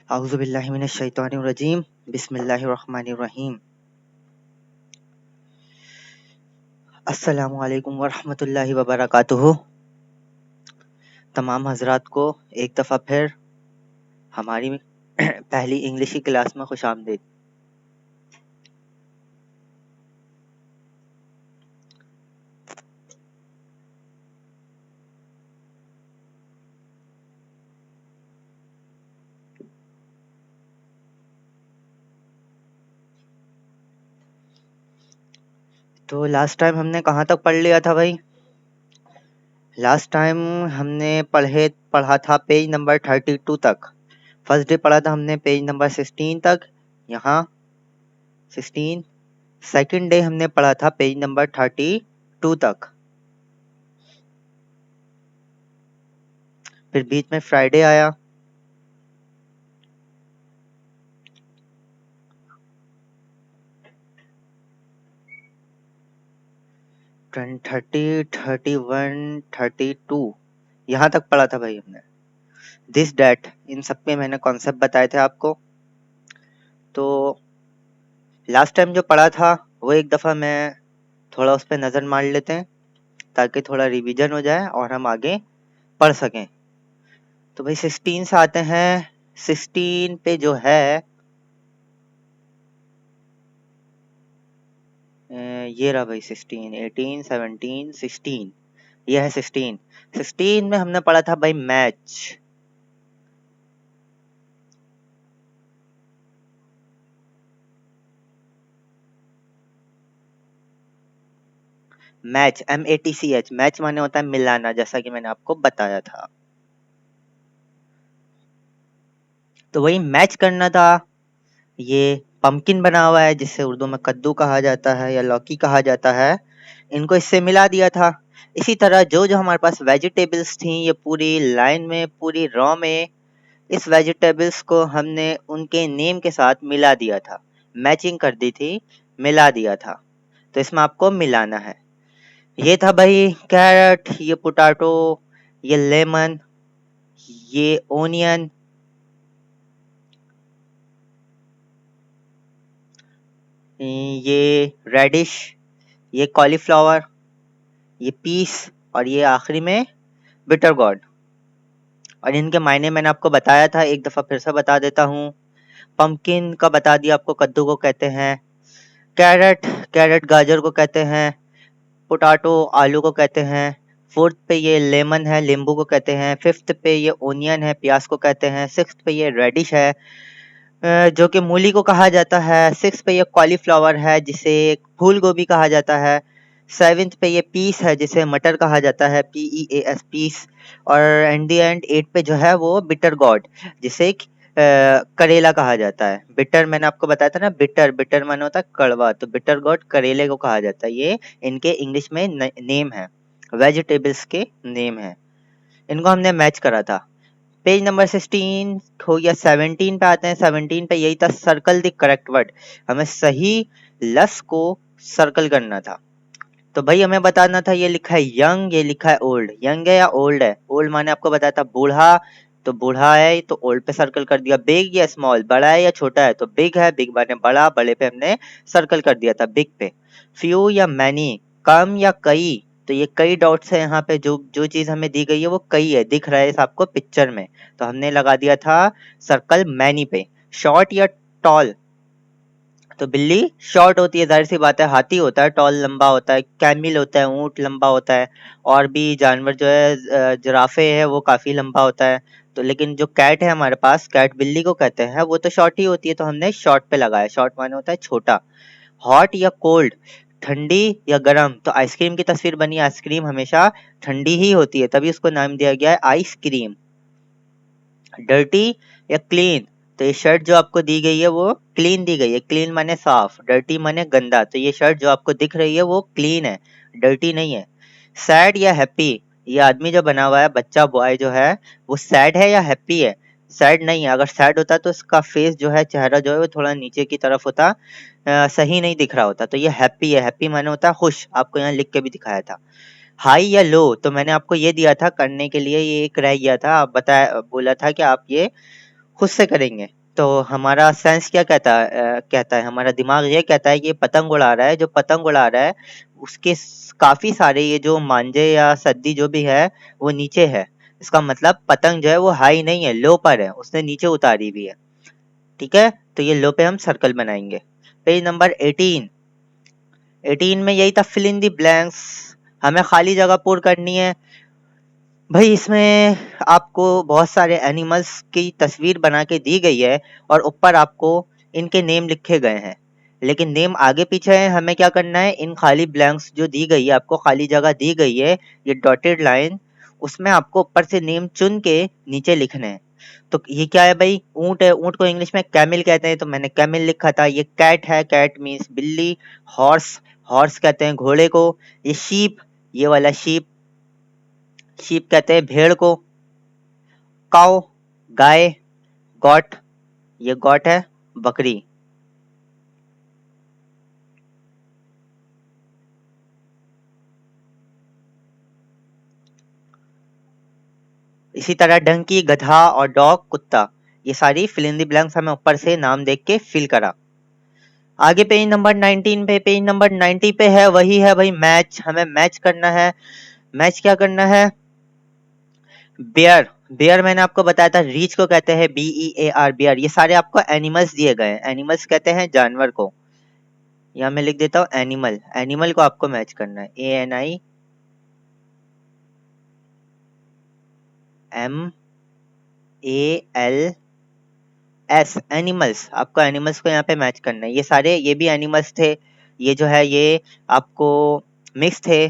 औज़ुबिल्लाहि मिनश्शैतानिर्रजीम बिस्मिल्लाहिर्रहमानिर्रहीम। अस्सलामु अलैकुम वरहमतुल्लाहि वबरकातुहू। तमाम हजरात को एक दफ़ा फिर हमारी पहली इंग्लिश की क्लास में खुशामदीद। तो लास्ट टाइम हमने कहाँ तक पढ़ लिया था भाई? लास्ट टाइम हमने पढ़ा था पेज नंबर 32 तक। फर्स्ट डे पढ़ा था हमने पेज नंबर 16 तक, यहाँ 16। सेकंड डे हमने पढ़ा था पेज नंबर 32 तक। फिर बीच में फ्राइडे आया, थर्टी 31 32 यहाँ तक पढ़ा था भाई हमने। दिस डैट इन सब पे मैंने कॉन्सेप्ट बताए थे आपको। तो लास्ट टाइम जो पढ़ा था वो एक दफ़ा मैं थोड़ा उस पर नज़र मार लेते हैं ताकि थोड़ा रिवीजन हो जाए और हम आगे पढ़ सकें। तो भाई 16 से आते हैं। 16 पे जो है ये रहा भाई 16, 18, 17, 16, ये है 16। 16 में हमने पढ़ा था भाई मैच। मैच MATCH, मैच माने होता है मिलाना, जैसा कि मैंने आपको बताया था। तो वही मैच करना था। ये पंपकिन बना हुआ है जिसे उर्दू में कद्दू कहा जाता है या लौकी कहा जाता है, इनको इससे मिला दिया था। इसी तरह जो जो हमारे पास वेजिटेबल्स थी ये पूरी लाइन में, पूरी रॉ में, इस वेजिटेबल्स को हमने उनके नेम के साथ मिला दिया था, मैचिंग कर दी थी, मिला दिया था। तो इसमें आपको मिलाना है। ये था भाई कैरेट, ये पोटैटो, ये लेमन, ये ओनियन, ये रेडिश, ये कॉलीफ्लावर, ये पीस और ये आखिरी में बिटर गॉर्ड। और इनके मायने मैंने आपको बताया था, एक दफ़ा फिर से बता देता हूँ। पंपकिन का बता दिया आपको, कद्दू को कहते हैं। कैरेट गाजर को कहते हैं। पोटैटो आलू को कहते हैं। फोर्थ पे ये लेमन है, नींबू को कहते हैं। फिफ्थ पे ये ओनियन है, प्याज को कहते हैं। सिक्स्थ पे ये रेडिश है, जो कि मूली को कहा जाता है। सिक्स पे ये कॉलीफ्लावर है जिसे फूल गोभी कहा जाता है। सेवेंथ पे ये पीस है जिसे मटर कहा जाता है, PEAS पीस। और एंड दी एंड 8 पे जो है वो बिटर गॉड जिसे करेला कहा जाता है। बिटर मैंने आपको बताया था ना, बिटर बिटर माने होता है कड़वा, तो बिटर गॉड करेले को कहा जाता है। ये इनके इंग्लिश में नेम है, वेजिटेबल्स के नेम है। इनको हमने मैच करा था। पेज नंबर 16 हो गया। 17 पे आते हैं। 17 पे यही था, सर्कल द करेक्ट वर्ड। हमें सही लफ्ज को सर्कल करना था। तो भाई हमें बताना था, ये लिखा है यंग, ये लिखा है ओल्ड। यंग है या ओल्ड है? ओल्ड माने आपको बताया था बूढ़ा, तो बूढ़ा है तो ओल्ड पे सर्कल कर दिया। बिग या स्मॉल, बड़ा है या छोटा है, तो बिग है, बिग माने बड़ा, बड़े पे हमने सर्कल कर दिया था, बिग पे। फ्यू या मैनी, कम या कई, तो ये कई डॉट्स है यहाँ पे। जो जो चीज हमें दी गई है वो कई है, दिख रहा है आपको पिक्चर में, तो हमने लगा दिया था सर्कल मैनी पे। शॉर्ट या टॉल, तो बिल्ली शॉर्ट होती है, जाहिर सी बात है। हाथी होता है टॉल, लंबा होता है। कैमिल होता है ऊंट, लंबा होता है। और भी जानवर जो है, जिराफे है, वो काफी लंबा होता है। तो लेकिन जो कैट है हमारे पास, कैट बिल्ली को कहते हैं, वो तो शॉर्ट ही होती है, तो हमने शॉर्ट पे लगाया। शॉर्ट माने होता है छोटा। हॉट या कोल्ड, ठंडी या गर्म, तो आइसक्रीम की तस्वीर बनी। आइसक्रीम हमेशा ठंडी ही होती है, तभी उसको नाम दिया गया है आइसक्रीम। डर्टी या क्लीन, तो ये शर्ट जो आपको दी गई है वो क्लीन दी गई है। क्लीन माने साफ, डर्टी माने गंदा, तो ये शर्ट जो आपको दिख रही है वो क्लीन है, डर्टी नहीं है। सैड या हैप्पी, ये आदमी जो बना हुआ है, बच्चा बॉय जो है, वो सैड है या हैप्पी है? सैड नहीं है। अगर सैड होता तो इसका फेस जो है, चेहरा जो है, वो थोड़ा नीचे की तरफ होता, सही नहीं दिख रहा होता। तो ये हैप्पी है। हैप्पी माने होता है खुश, आपको यहाँ लिख के भी दिखाया था। हाई या लो, तो मैंने आपको ये दिया था करने के लिए, ये एक रह गया था। आप बताया, बोला था कि आप ये खुद से करेंगे। तो हमारा सेंस क्या कहता है, हमारा दिमाग ये कहता है कि ये पतंग उड़ा रहा है। जो पतंग उड़ा रहा है उसके काफी सारे ये जो मांजे या सद्दी जो भी है वो नीचे है। इसका मतलब पतंग जो है वो हाई नहीं है, लो पर है, उसने नीचे उतारी हुई है। ठीक है, तो ये लो पे हम सर्कल बनाएंगे। Page number 18। 18 में यही था, फिल इन दी ब्लैंक्स। हमें खाली जगह पूर्ण करनी है। भाई इसमें आपको बहुत सारे एनिमल्स की तस्वीर बना के दी गई है और ऊपर आपको इनके नेम लिखे गए हैं, लेकिन नेम आगे पीछे है। हमें क्या करना है, इन खाली ब्लैंक्स जो दी गई है, आपको खाली जगह दी गई है, ये डॉटेड लाइन, उसमें आपको ऊपर से नेम चुन के नीचे लिखने हैं। तो ये क्या है भाई, ऊंट है, ऊंट को इंग्लिश में कैमिल कहते हैं, तो मैंने कैमिल लिखा था। ये कैट है, कैट मीन्स बिल्ली। हॉर्स, हॉर्स कहते हैं घोड़े को। ये शीप, ये वाला शीप, शीप कहते हैं भेड़ को। काउ, गाय। गॉट, ये गॉट है बकरी। इसी तरह डंकी, गधा और डॉग कुत्ता। ये सारी फिल इन द ब्लैंक्स हमें ऊपर से नाम देख के फिल करा। आगे पेज नंबर 19 पे, पेज नंबर 90 पे है, वही है भाई मैच। हमें मैच करना है। मैच क्या करना है, बेयर। बेयर मैंने आपको बताया था, रीच को कहते हैं BEAR, बेयर। ये सारे आपको एनिमल्स दिए गए हैं, एनिमल्स कहते हैं जानवर को। यहाँ मैं लिख देता हूँ एनिमल, एनिमल को आपको मैच करना है, ANIMALS, एनिमल्स। आपको एनिमल्स को यहाँ पे मैच करना है। ये सारे, ये भी एनिमल्स थे, ये जो है ये आपको मिक्स थे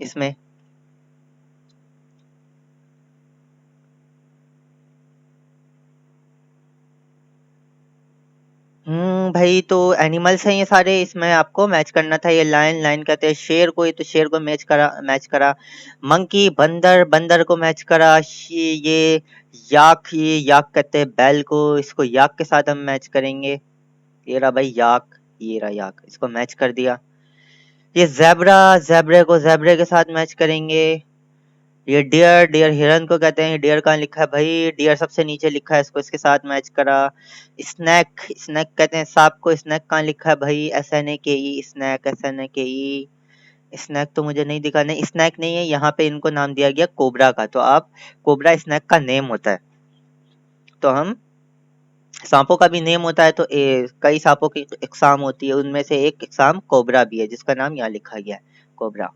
इसमें। भाई तो एनिमल्स हैं ये सारे, इसमें आपको मैच करना था। ये लायन, लायन कहते हैं शेर को, ये तो शेर को मैच करा। मंकी, बंदर, बंदर को मैच करा। ये याक, ये याक कहते हैं बैल को, इसको याक के साथ हम मैच करेंगे। ये रहा भाई याक, ये रहा याक, इसको मैच कर दिया। ये ज़ेब्रा, ज़ेब्रे को ज़ेब्रे के साथ मैच करेंगे। ये डियर, डियर हिरन को कहते हैं। डियर कहाँ लिखा है भाई, डियर सबसे नीचे लिखा है, इसको इसके साथ मैच करा। स्नैक, स्नैक कहते हैं सांप को, स्नैक कहाँ लिखा है भाई, SNAKE, स्नैक, SNAKE। स्नैक तो मुझे नहीं दिखा, नहीं स्नैक नहीं है यहाँ पे, इनको नाम दिया गया कोबरा का। तो आप, कोबरा स्नैक का नेम होता है। तो हम, सांपों का भी नेम होता है, तो कई सांपों की इकसाम होती है, उनमें से एक इकसाम कोबरा भी है, जिसका नाम यहाँ लिखा गया है, कोबरा।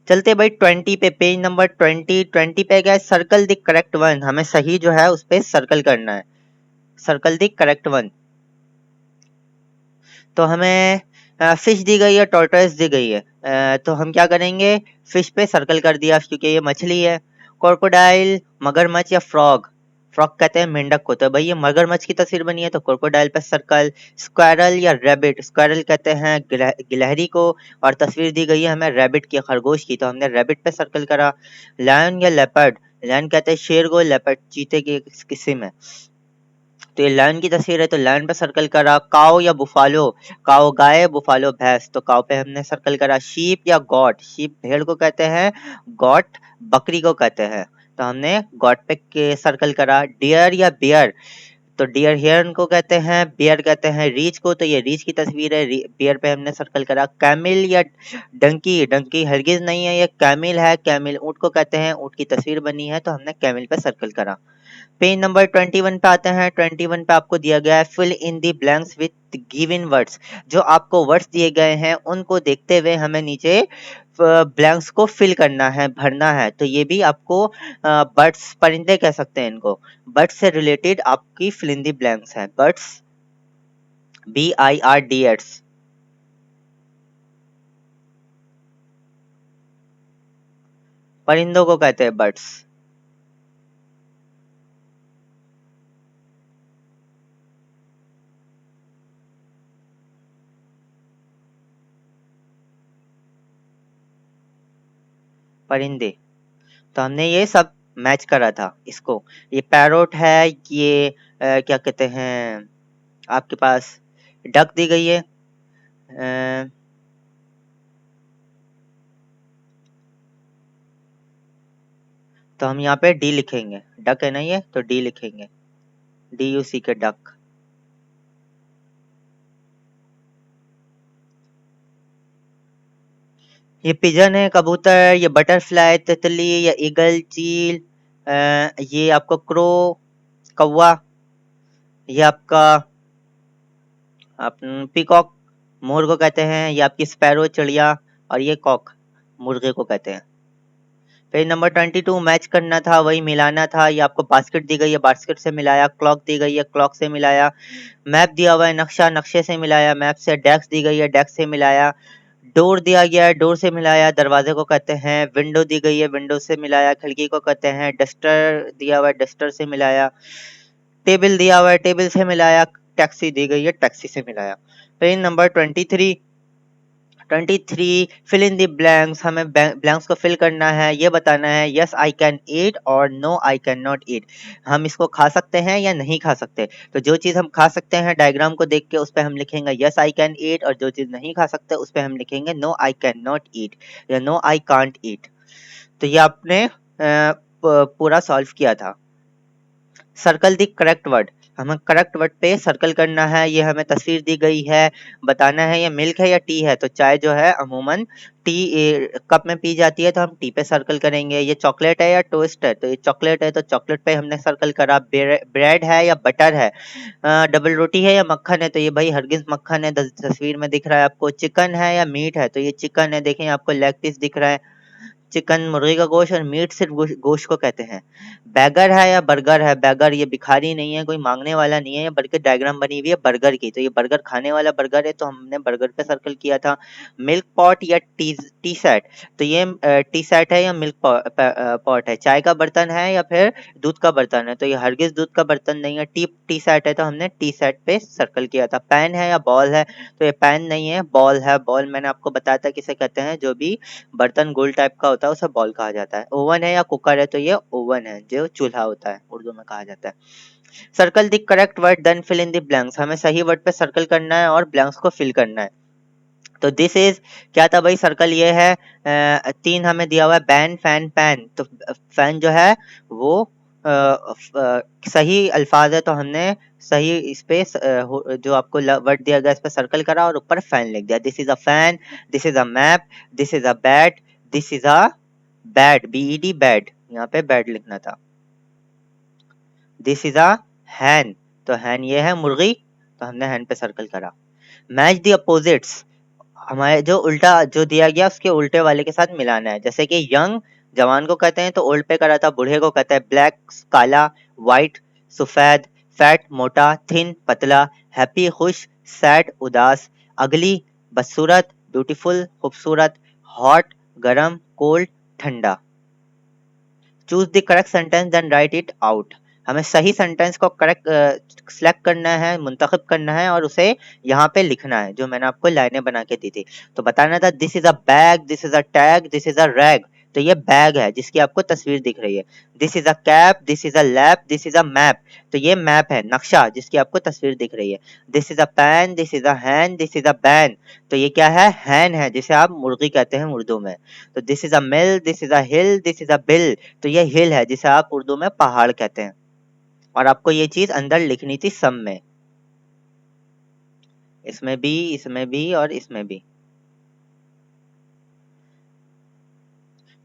चलते भाई 20 पे, पेज नंबर 20 पे गया, सर्कल द करेक्ट वन। हमें सही जो है उस पे सर्कल करना है, सर्कल द करेक्ट वन। तो हमें फिश दी गई है, टॉर्टोइस दी गई है। तो हम क्या करेंगे, फिश पे सर्कल कर दिया क्योंकि ये मछली है। क्रोकोडाइल, मगरमच्छ या फ्रॉग, फ्रॉग कहते हैं मेंढक को, तो भाई ये मगरमच्छ की तस्वीर बनी है तो क्रोकोडाइल पे सर्कल। स्क्वायरल या रैबिट, स्क्वायरल कहते हैं गिलहरी को, और तस्वीर दी गई है हमें रैबिट की, खरगोश की, तो हमने रैबिट पे सर्कल करा। लायन या लेपर्ड, लायन कहते हैं शेर को, लेपर्ड चीते की किस्म है, तो ये लायन की तस्वीर है तो लायन पे सर्कल करा। काओ या बुफालो, काओ गाय, बुफालो भैंस, तो काओ पे हमने सर्कल करा। शीप या गॉट, शीप भेड़ को कहते हैं, गॉट बकरी को कहते हैं, तो हमने गॉट पे के सर्कल करा। डियर या बियर, तो डियर हिरन को कहते हैं, बियर कहते हैं रीछ को, तो ये रीछ की तस्वीर है, बियर पे हमने सर्कल करा। कैमिल या डंकी, डंकी हरगिज नहीं है, ये कैमिल है, कैमिल ऊंट को कहते हैं, ऊंट की तस्वीर बनी है तो हमने कैमिल पे सर्कल करा। पेज नंबर 21 पे आते हैं। 21 पे आपको दिया गया है, fill in the blanks with given words. जो आपको वर्ड्स दिए गए हैं उनको देखते हुए हमें नीचे ब्लैंक्स को फिल करना है, भरना है। तो ये भी आपको बर्ड्स, परिंदे कह सकते हैं इनको, बर्ड्स से रिलेटेड आपकी फिल इन दी ब्लैंक्स है। बर्ड्स, BIRDS, परिंदों को कहते हैं बर्ड्स। परिंदे, तो हमने ये सब मैच करा था इसको। ये पैरोट है, ये क्या कहते हैं, आपके पास डक दी गई है। तो हम यहाँ पे डी लिखेंगे, डक है ना ये, तो डी लिखेंगे। DUC K duck. ये पिजन है, कबूतर, ये बटरफ्लाई, तितली, या ईगल, चील, ये आपको क्रो, कौवा, ये आपका पीकॉक, मोर को कहते हैं, ये आपकी स्पैरो, चिड़िया, और ये कॉक, मुर्गे को कहते हैं। पेज नंबर 22 मैच करना था, वही मिलाना था। ये आपको बास्केट दी गई है, बास्केट से मिलाया। क्लॉक दी गई है, क्लॉक से मिलाया। मैप दिया हुआ है, नक्शा, नक्शे से मिलाया। मैप से डेस्क दी गई है, डेस्क से मिलाया। डोर दिया गया है, डोर से मिलाया। दरवाजे को कहते हैं। विंडो दी गई है, विंडो से मिलाया। खिड़की को कहते हैं। डस्टर दिया हुआ है, डस्टर से मिलाया। टेबल दिया हुआ है, टेबल से मिलाया। टैक्सी दी गई है, टैक्सी से मिलाया। Page number 23 fill in the blanks, हमें ब्लैंक्स को फिल करना है। ये बताना है यस आई कैन ईट और no I can not eat, हम इसको खा सकते हैं या नहीं खा सकते। तो जो चीज़ हम खा सकते हैं डायग्राम को देख के उस पर हम लिखेंगे यस आई कैन ईट, और जो चीज़ नहीं खा सकते उस पर हम लिखेंगे no I can not eat या नो आई कांट ईट। तो ये आपने पूरा सॉल्व किया था। सर्कल दी करेक्ट वर्ड, हमें करेक्ट वर्ड पे सर्कल करना है। ये हमें तस्वीर दी गई है, बताना है ये मिल्क है या टी है। तो चाय जो है अमूमन टी कप में पी जाती है, तो हम टी पे सर्कल करेंगे। ये चॉकलेट है या टोस्ट है, तो ये चॉकलेट है, तो चॉकलेट पे हमने सर्कल करा। ब्रेड है या बटर है, डबल रोटी है या मक्खन है, तो ये भाई हरगिज मक्खन है, तस्वीर में दिख रहा है आपको। चिकन है या मीट है, तो ये चिकन है, देखें आपको लेग पीस दिख रहा है। चिकन मुर्गी का गोश्त, और मीट सिर्फ गोश्त को कहते हैं। बैगर है या बर्गर है, बैगर ये भिखारी नहीं है, कोई मांगने वाला नहीं है, बल्कि डायग्राम बनी हुई है बर्गर की, तो ये बर्गर खाने वाला बर्गर है, तो हमने बर्गर पे सर्कल किया था। मिल्क पॉट या टी सेट, तो ये टी सेट है या मिल्क पॉट है। चाय का बर्तन है या फिर दूध का बर्तन है, तो ये हरगिज दूध का बर्तन नहीं है। टी सेट है, तो हमने टी सेट पे सर्कल किया था। पैन है या बॉल है, तो ये पैन नहीं है, बॉल है। बॉल मैंने आपको बताया था किसे कहते हैं, जो भी बर्तन गोल टाइप का होता है उसे बॉल कहा जाता है। ओवन है या कुकर है, तो ये ओवन है, जो चूल्हा होता है उर्दू में कहा जाता है। Circle the correct word then fill in the blanks, हमें सही वर्ड पे सर्कल करना है और ब्लैंक्स को फिल करना है। तो दिस इज क्या था भाई, सर्कल ये है। 3 हमें दिया हुआ है, बैन, फैन, पैन। तो फैन जो है वो सही अल्फाज है, तो हमने सही इस पे जो आपको वर्ड दिया गया इस पे सर्कल करा और ऊपर फैन लिख दिया। This is a fan, this is a map, this is a bat, this is a bad, BED bad, यहाँ पे बैड लिखना था। दिस इज अ हैन, तो हैन ये है मुर्गी, तो हमने हैन पे सर्कल करा। मैच द अपोजिट्स, हमारे जो उल्टा जो दिया गया उसके उल्टे वाले के साथ मिलाना है। जैसे कि यंग जवान को कहते हैं, तो ओल्ड पे करा था। बूढ़े को कहते हैं ब्लैक काला, वाइट सफेद, फैट मोटा, थिन पतला, हैप्पी खुश, सैड उदास, अगली बदसूरत, ब्यूटीफुल खूबसूरत, हॉट गरम, कोल्ड ठंडा। Choose the correct sentence then write it out, हमें सही सेंटेंस को करेक्ट सिलेक्ट करना है, मुंतखब करना है और उसे यहाँ पे लिखना है, जो मैंने आपको लाइनें बना के दी थी। तो बताना था this is a bag, this is a tag, this is a rag, तो ये बैग है जिसकी आपको तस्वीर दिख रही है। This is a cap, this is a lap, this is a map, तो ये मैप है, नक्शा जिसकी आपको तस्वीर दिख रही है। This is a pan, this is a hen, this is a ban, तो ये क्या है, हैन है, जिसे आप मुर्गी कहते हैं उर्दू में। तो this is a mill, this is a hill, this is a bill, तो ये हिल है जिसे आप उर्दू में पहाड़ कहते हैं। और आपको ये चीज अंदर लिखनी थी सम में, इसमें भी, इसमें भी और इसमें भी।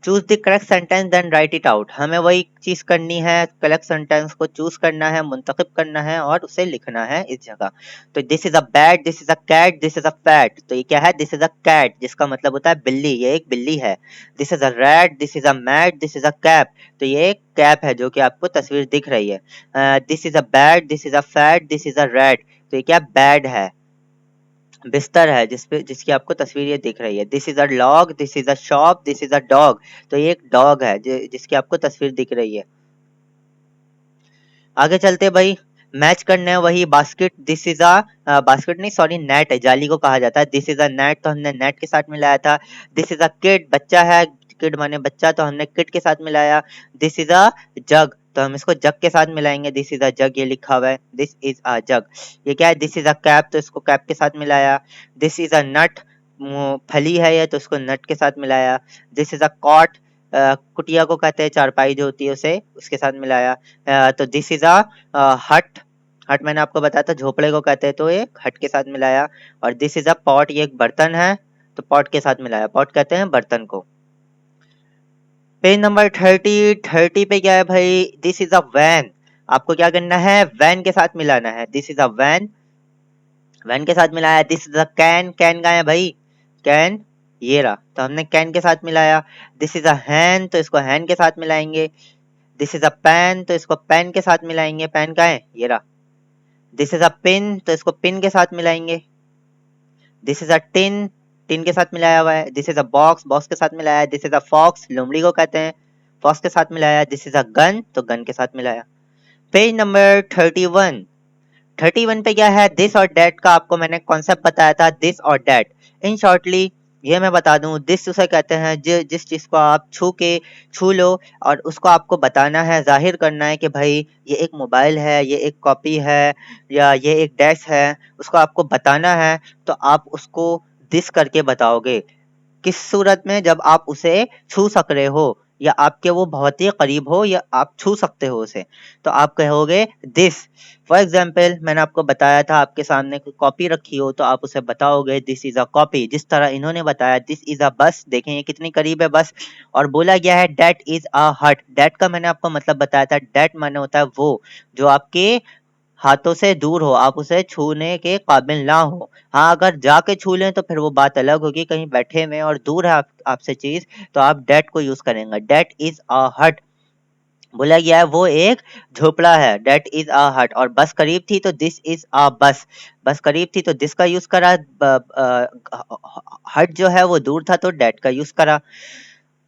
Choose the correct sentence then write it out, हमें वही चीज करनी है, करेक्ट सेंटेंस को चूज करना है, मुंतखब करना है और उसे लिखना है इस जगह। तो this is a bat, this is a cat, this is a fat, तो ये क्या है, दिस इज अ कैट जिसका मतलब होता है बिल्ली, ये एक बिल्ली है। This is a rat, this is a mat, this is a cap, तो ये एक कैप है जो कि आपको तस्वीर दिख रही है। This is a bat, this is a fat, this is a rat, तो ये क्या बैड है, बिस्तर है जिसपे जिसकी आपको तस्वीर ये दिख रही है। This is a log, this is a shop, this is a dog, तो ये एक डॉग है जिसकी आपको तस्वीर दिख रही है। आगे चलते भाई, मैच करने हैं वही basket, this is a basket नहीं सॉरी नेट है, जाली को कहा जाता है। दिस इज अ नेट, तो हमने नेट के साथ मिलाया था। दिस इज अ किड, बच्चा है, किड माने बच्चा, तो हमने किड के साथ मिलाया। दिस इज अ जग, तो हम इसको जग के साथ मिलाएंगे। दिस इज अ जग, ये लिखा हुआ है, दिस इज अ जग। ये क्या है, दिस इज अ कैप, तो इसको कैप के साथ मिलाया। दिस इज अ नट, फली है ये, तो इसको नट के साथ मिलाया। दिस इज अ कॉट, कुटिया को कहते हैं, चारपाई जो होती है उसे, उसके साथ मिलाया। तो दिस इज अ हट, हट मैंने आपको बताया था झोपड़े को कहते हैं, तो एक हट के साथ मिलाया। और दिस इज अ पॉट, ये एक बर्तन है, तो पॉट के साथ मिलाया, पॉट कहते हैं बर्तन को। पेज नंबर 30 पे क्या है भाई, दिस इज अ वैन। आपको क्या करना है, वैन के साथ मिलाना है। This is a van, van के साथ मिलाया। This is a can, can का है भाई, कैन ये रहा, तो हमने कैन के साथ मिलाया। दिस इज अ हैन, तो इसको हैन के साथ मिलाएंगे। दिस इज अ पेन, तो इसको पेन के साथ मिलाएंगे, पेन का है ये रहा। दिस इज अ पिन, तो इसको पिन के साथ मिलाएंगे। This is a tin, tin के साथ मिलाया हुआ है। This is a box, box के साथ मिलाया है। दिस इज अ फॉक्स, लोमड़ी को कहते हैं, फॉक्स के साथ मिलाया। दिस इज अ गन, तो गन के साथ मिलाया। पेज नंबर 31, 31 पे क्या है, दिस और डेट का आपको मैंने कॉन्सेप्ट बताया था, दिस और डेट। इन शॉर्टली ये मैं बता दूं, दिस उसे कहते हैं जिस चीज को आप छू लो और उसको आपको बताना है, जाहिर करना है कि भाई ये एक मोबाइल है, ये एक कॉपी है, या ये एक डेस्क है, उसको आपको बताना है। तो आप उसको दिस करके बताओगे। किस सूरत में, जब आप उसे छू सक रहे हो, या आपके वो बहुत ही करीब हो, या आप छू सकते हो उसे, तो आप कहोगे दिस। फॉर एग्जाम्पल मैंने आपको बताया था, आपके सामने कोई कॉपी रखी हो तो आप उसे बताओगे दिस इज अ कॉपी। जिस तरह इन्होंने बताया दिस इज अ बस, देखें ये कितनी करीब है बस। और बोला गया है डेट इज अ हट, डेट का मैंने आपको मतलब बताया था, डेट माने होता है वो जो आपके हाथों से दूर हो, आप उसे छूने के काबिल ना हो। हाँ, अगर जाके छू लें तो फिर वो बात अलग होगी, कहीं बैठे में और दूर है आपसे चीज, तो आप डेट को यूज करेंगे। डेट इज अ हट, बोला गया है वो एक झोपड़ा है, डेट इज अ हट। और बस करीब थी तो दिस इज अ बस, बस करीब थी तो दिस का यूज करा। हट जो है वो दूर था तो डेट का यूज करा।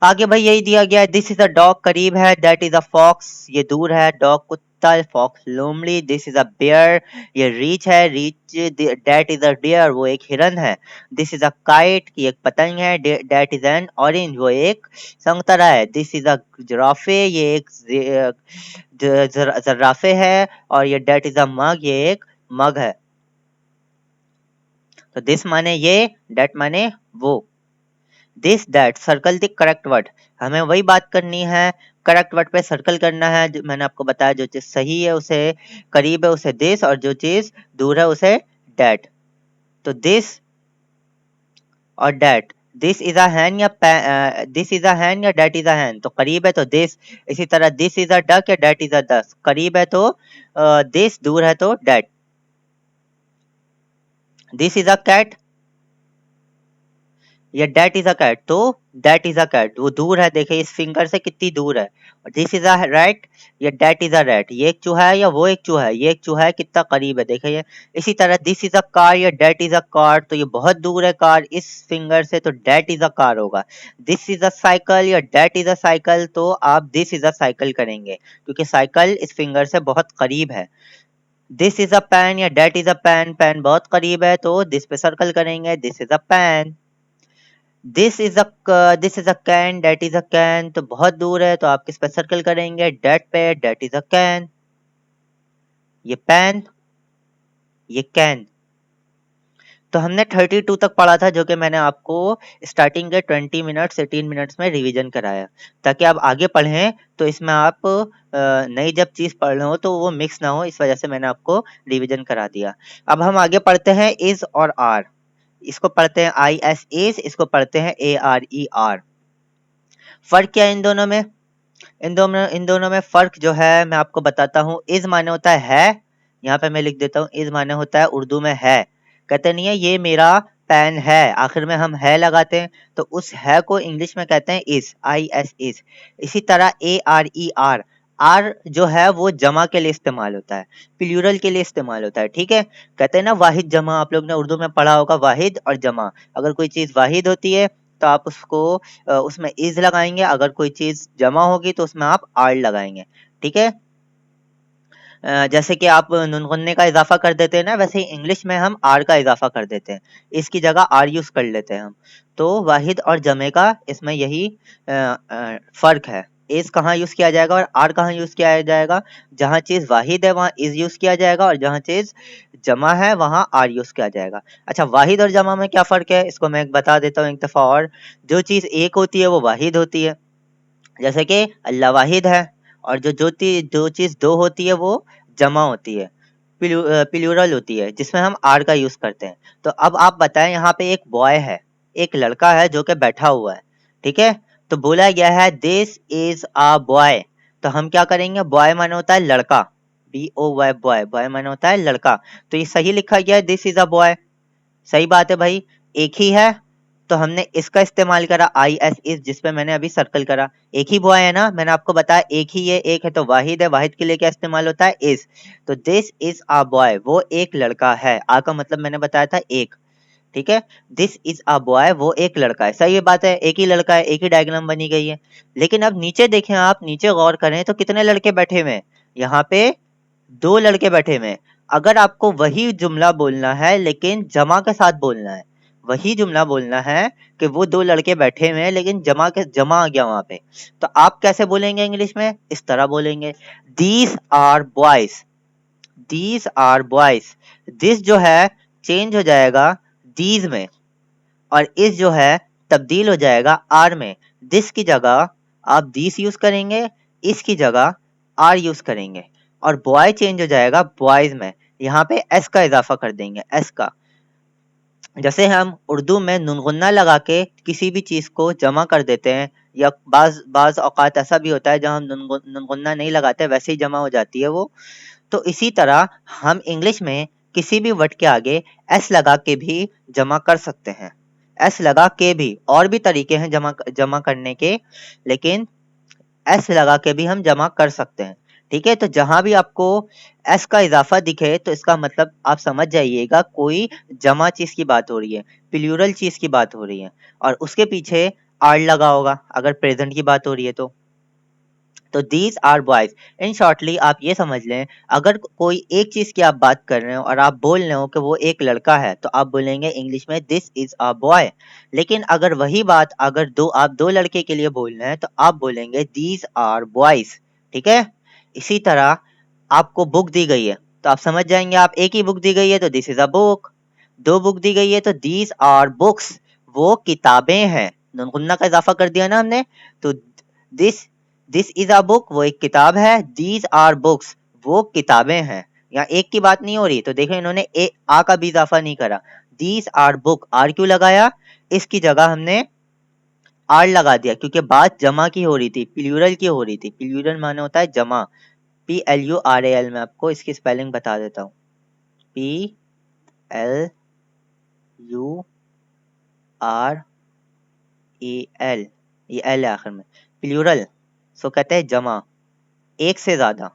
आगे भाई यही दिया गया है, दिस इज अ डॉग करीब है, दैट इज अ फॉक्स ये दूर है, डॉग कुत्ता, फॉक्स लोमड़ी। दिस इज अ बेयर ये रीच है, रीच, दैट इज अ डियर वो एक हिरन है। दिस इज अ काइट ये एक पतंग है, दैट इज एन ऑरेंज वो एक संतरा है। दिस इज अ जिराफे ये एक जराफे है। और ये दैट इज अ मग ये एक मग है। तो दिस माने ये, दैट माने वो। This that, circle the correct word, हमें वही बात करनी है, करेक्ट वर्ड पे सर्कल करना है। जो मैंने आपको बताया, जो चीज सही है उसे, करीब है उसे दिस, और जो चीज दूर है उसे दैट। तो दिस और दैट, दिस इज अ हैन या दिस इज अ हैन या दैट इज अ हैन, तो करीब है तो दिस। इसी तरह दिस इज अ डक या दैट इज अ डक, करीब है तो दिस, दूर है तो that. This is a cat या डेट इज अ कैट, तो डेट इज अ कैट वो दूर है, देखिए इस फिंगर से कितनी दूर है। और दिस इज अ रैट या डेट इज अ रैट, ये एक चूहा है या वो एक चूहा है, ये एक चूहा है कितना करीब है देखिए। इसी तरह दिस इज अ कार या डेट इज अ कार, तो ये बहुत दूर है कार इस फिंगर से, तो डेट इज अ कार होगा। दिस इज अ साइकिल या डेट इज अ साइकिल, तो आप दिस इज अ साइकिल करेंगे क्योंकि साइकिल इस फिंगर से बहुत करीब है। दिस इज अ पेन या that is a pen, pen बहुत करीब है तो दिस पे सर्कल करेंगे, this is a pen. This is a can, that is a can, तो बहुत दूर है तो आप किस पे सर्कल करेंगे, डेट पे, डेट इज अ कैन। ये पेन, ये कैन। तो हमने 32 तक पढ़ा था, जो कि मैंने आपको स्टार्टिंग के 20 मिनट्स 18 मिनट्स में रिवीजन कराया, ताकि आप आगे पढ़ें तो इसमें आप नई जब चीज़ पढ़ रहे हो तो वो मिक्स ना हो, इस वजह से मैंने आपको रिवीजन करा दिया। अब हम आगे पढ़ते हैं इज और आर। इसको पढ़ते हैं आई एस इज, इसको पढ़ते हैं ए आर ई आर। फर्क क्या है इन दोनों में, इन दोनों में फर्क जो है मैं आपको बताता हूँ। इज माने होता है, यहाँ पे मैं लिख देता हूँ, इज माने होता है उर्दू में है, कहते नहीं है ये मेरा पेन है, आखिर में हम है लगाते हैं, तो उस है को इंग्लिश में कहते हैं इज, आई एस इज। इसी तरह A R E R, R जो है वो जमा के लिए इस्तेमाल होता है, प्लूरल के लिए इस्तेमाल होता है, ठीक है। कहते हैं ना वाहिद जमा, आप लोग ने उर्दू में पढ़ा होगा वाहिद और जमा। अगर कोई चीज वाहिद होती है तो आप उसको उसमें इज लगाएंगे, अगर कोई चीज जमा होगी तो उसमें आप आर लगाएंगे, ठीक है। जैसे कि आप नुनगुन्ने का इजाफा कर देते हैं ना, वैसे ही इंग्लिश में हम आर का इजाफा कर देते हैं, इसकी जगह आर यूज कर लेते हैं हम। तो वाहिद और जमे का इसमें यही फर्क है, इज कहाँ यूज किया जाएगा और आर कहाँ यूज किया जाएगा। जहाँ चीज वाहिद है वहाँ इज यूज किया जाएगा, और जहाँ चीज जमा है वहाँ आर यूज किया जाएगा। अच्छा, वाहिद और जमा में क्या फर्क है, इसको मैं बता देता हूँ एक दफा और। जो चीज एक होती है वो वाहिद होती है, जैसे कि अल्लाह वाहिद है, और जो चीज दो होती है वो जमा होती है। प्लूरल होती है जिसमें हम आर का यूज करते हैं। तो अब आप बताएं, यहाँ पे एक बॉय है, एक लड़का है जो कि बैठा हुआ है, ठीक है। तो बोला गया है दिस इज अ बॉय, तो हम क्या करेंगे, बॉय माने होता है लड़का, BOY बॉय, बॉय माने होता है लड़का। तो ये सही लिखा गया है, दिस इज अ बॉय, सही बात है भाई, एक ही है। तो हमने इसका इस्तेमाल करा IS इस, जिसपे मैंने अभी सर्कल करा, एक ही बॉय है ना, मैंने आपको बताया एक ही है, एक है तो वाहिद है, वाहिद के लिए क्या इस्तेमाल होता है, इस। तो दिस इज अ बॉय, वो एक लड़का है, आ का मतलब मैंने बताया था एक, ठीक है। दिस इज अ बॉय, वो एक लड़का है, सही बात है, एक ही लड़का है, एक ही डायग्राम बनी गई है। लेकिन अब नीचे देखें, आप नीचे गौर करें तो कितने लड़के बैठे हुए हैं, यहाँ पे 2 लड़के बैठे हुए हैं। अगर आपको वही जुमला बोलना है लेकिन जमा के साथ बोलना है, वही जुमला बोलना है कि वो 2 लड़के बैठे हुए हैं लेकिन जमा आ गया वहां पे, तो आप कैसे बोलेंगे इंग्लिश में, इस तरह बोलेंगे, these are boys, these are boys. This जो है चेंज हो जाएगा दीज में, और इस जो है तब्दील हो जाएगा आर में। दिस की जगह आप दिस यूज करेंगे, इसकी जगह आर यूज करेंगे, और बॉय चेंज हो जाएगा बॉयज में, यहाँ पे एस का इजाफा कर देंगे, एस का। जैसे हम उर्दू में नुनगुन्ना लगा के किसी भी चीज को जमा कर देते हैं, या बाज बाज औकात ऐसा भी होता है जहाँ हम नुनगुन्ना नहीं लगाते, वैसे ही जमा हो जाती है वो। तो इसी तरह हम इंग्लिश में किसी भी वर्ड के आगे एस लगा के भी जमा कर सकते हैं, एस लगा के भी, और भी तरीके हैं जमा जमा करने के, लेकिन एस लगा के भी हम जमा कर सकते हैं, ठीक है। तो जहां भी आपको एस का इजाफा दिखे तो इसका मतलब आप समझ जाइएगा कोई जमा चीज की बात हो रही है, प्लूरल चीज की बात हो रही है, और उसके पीछे आर लगा होगा अगर प्रेजेंट की बात हो रही है तो these are boys. In shortly आप ये समझ लें, अगर कोई एक चीज की आप बात कर रहे हो और आप बोल रहे हो कि वो एक लड़का है, तो आप बोलेंगे इंग्लिश में दिस इज अ बॉय। लेकिन अगर वही बात अगर आप दो लड़के के लिए बोल रहे हैं तो आप बोलेंगे दीज आर बॉयज, ठीक है। इसी तरह आपको बुक दी गई है तो आप समझ जाएंगे, आप एक ही बुक दी गई है तो दिस इज अ बुक, दो बुक दी गई है तो दीज आर बुक्स, वो किताबें हैं, नुनगुन्ना का इजाफा कर दिया ना हमने, तो this this is a book, वो एक किताब है, दीज आर बुक्स, वो किताबें हैं। यहाँ एक की बात नहीं हो रही, तो देखो इन्होंने आ का भी इजाफा नहीं करा, दीज आर बुक, आर क्यों लगाया, इसकी जगह हमने आर लगा दिया क्योंकि बात जमा की हो रही थी, प्लूरल की हो रही थी, प्लूरल माने होता है जमा, PLURAL, मैं आपको इसकी स्पेलिंग बता देता हूँ, PLURAL, ये एल है आखिर में, प्लूरल, सो कहते हैं जमा, एक से ज्यादा।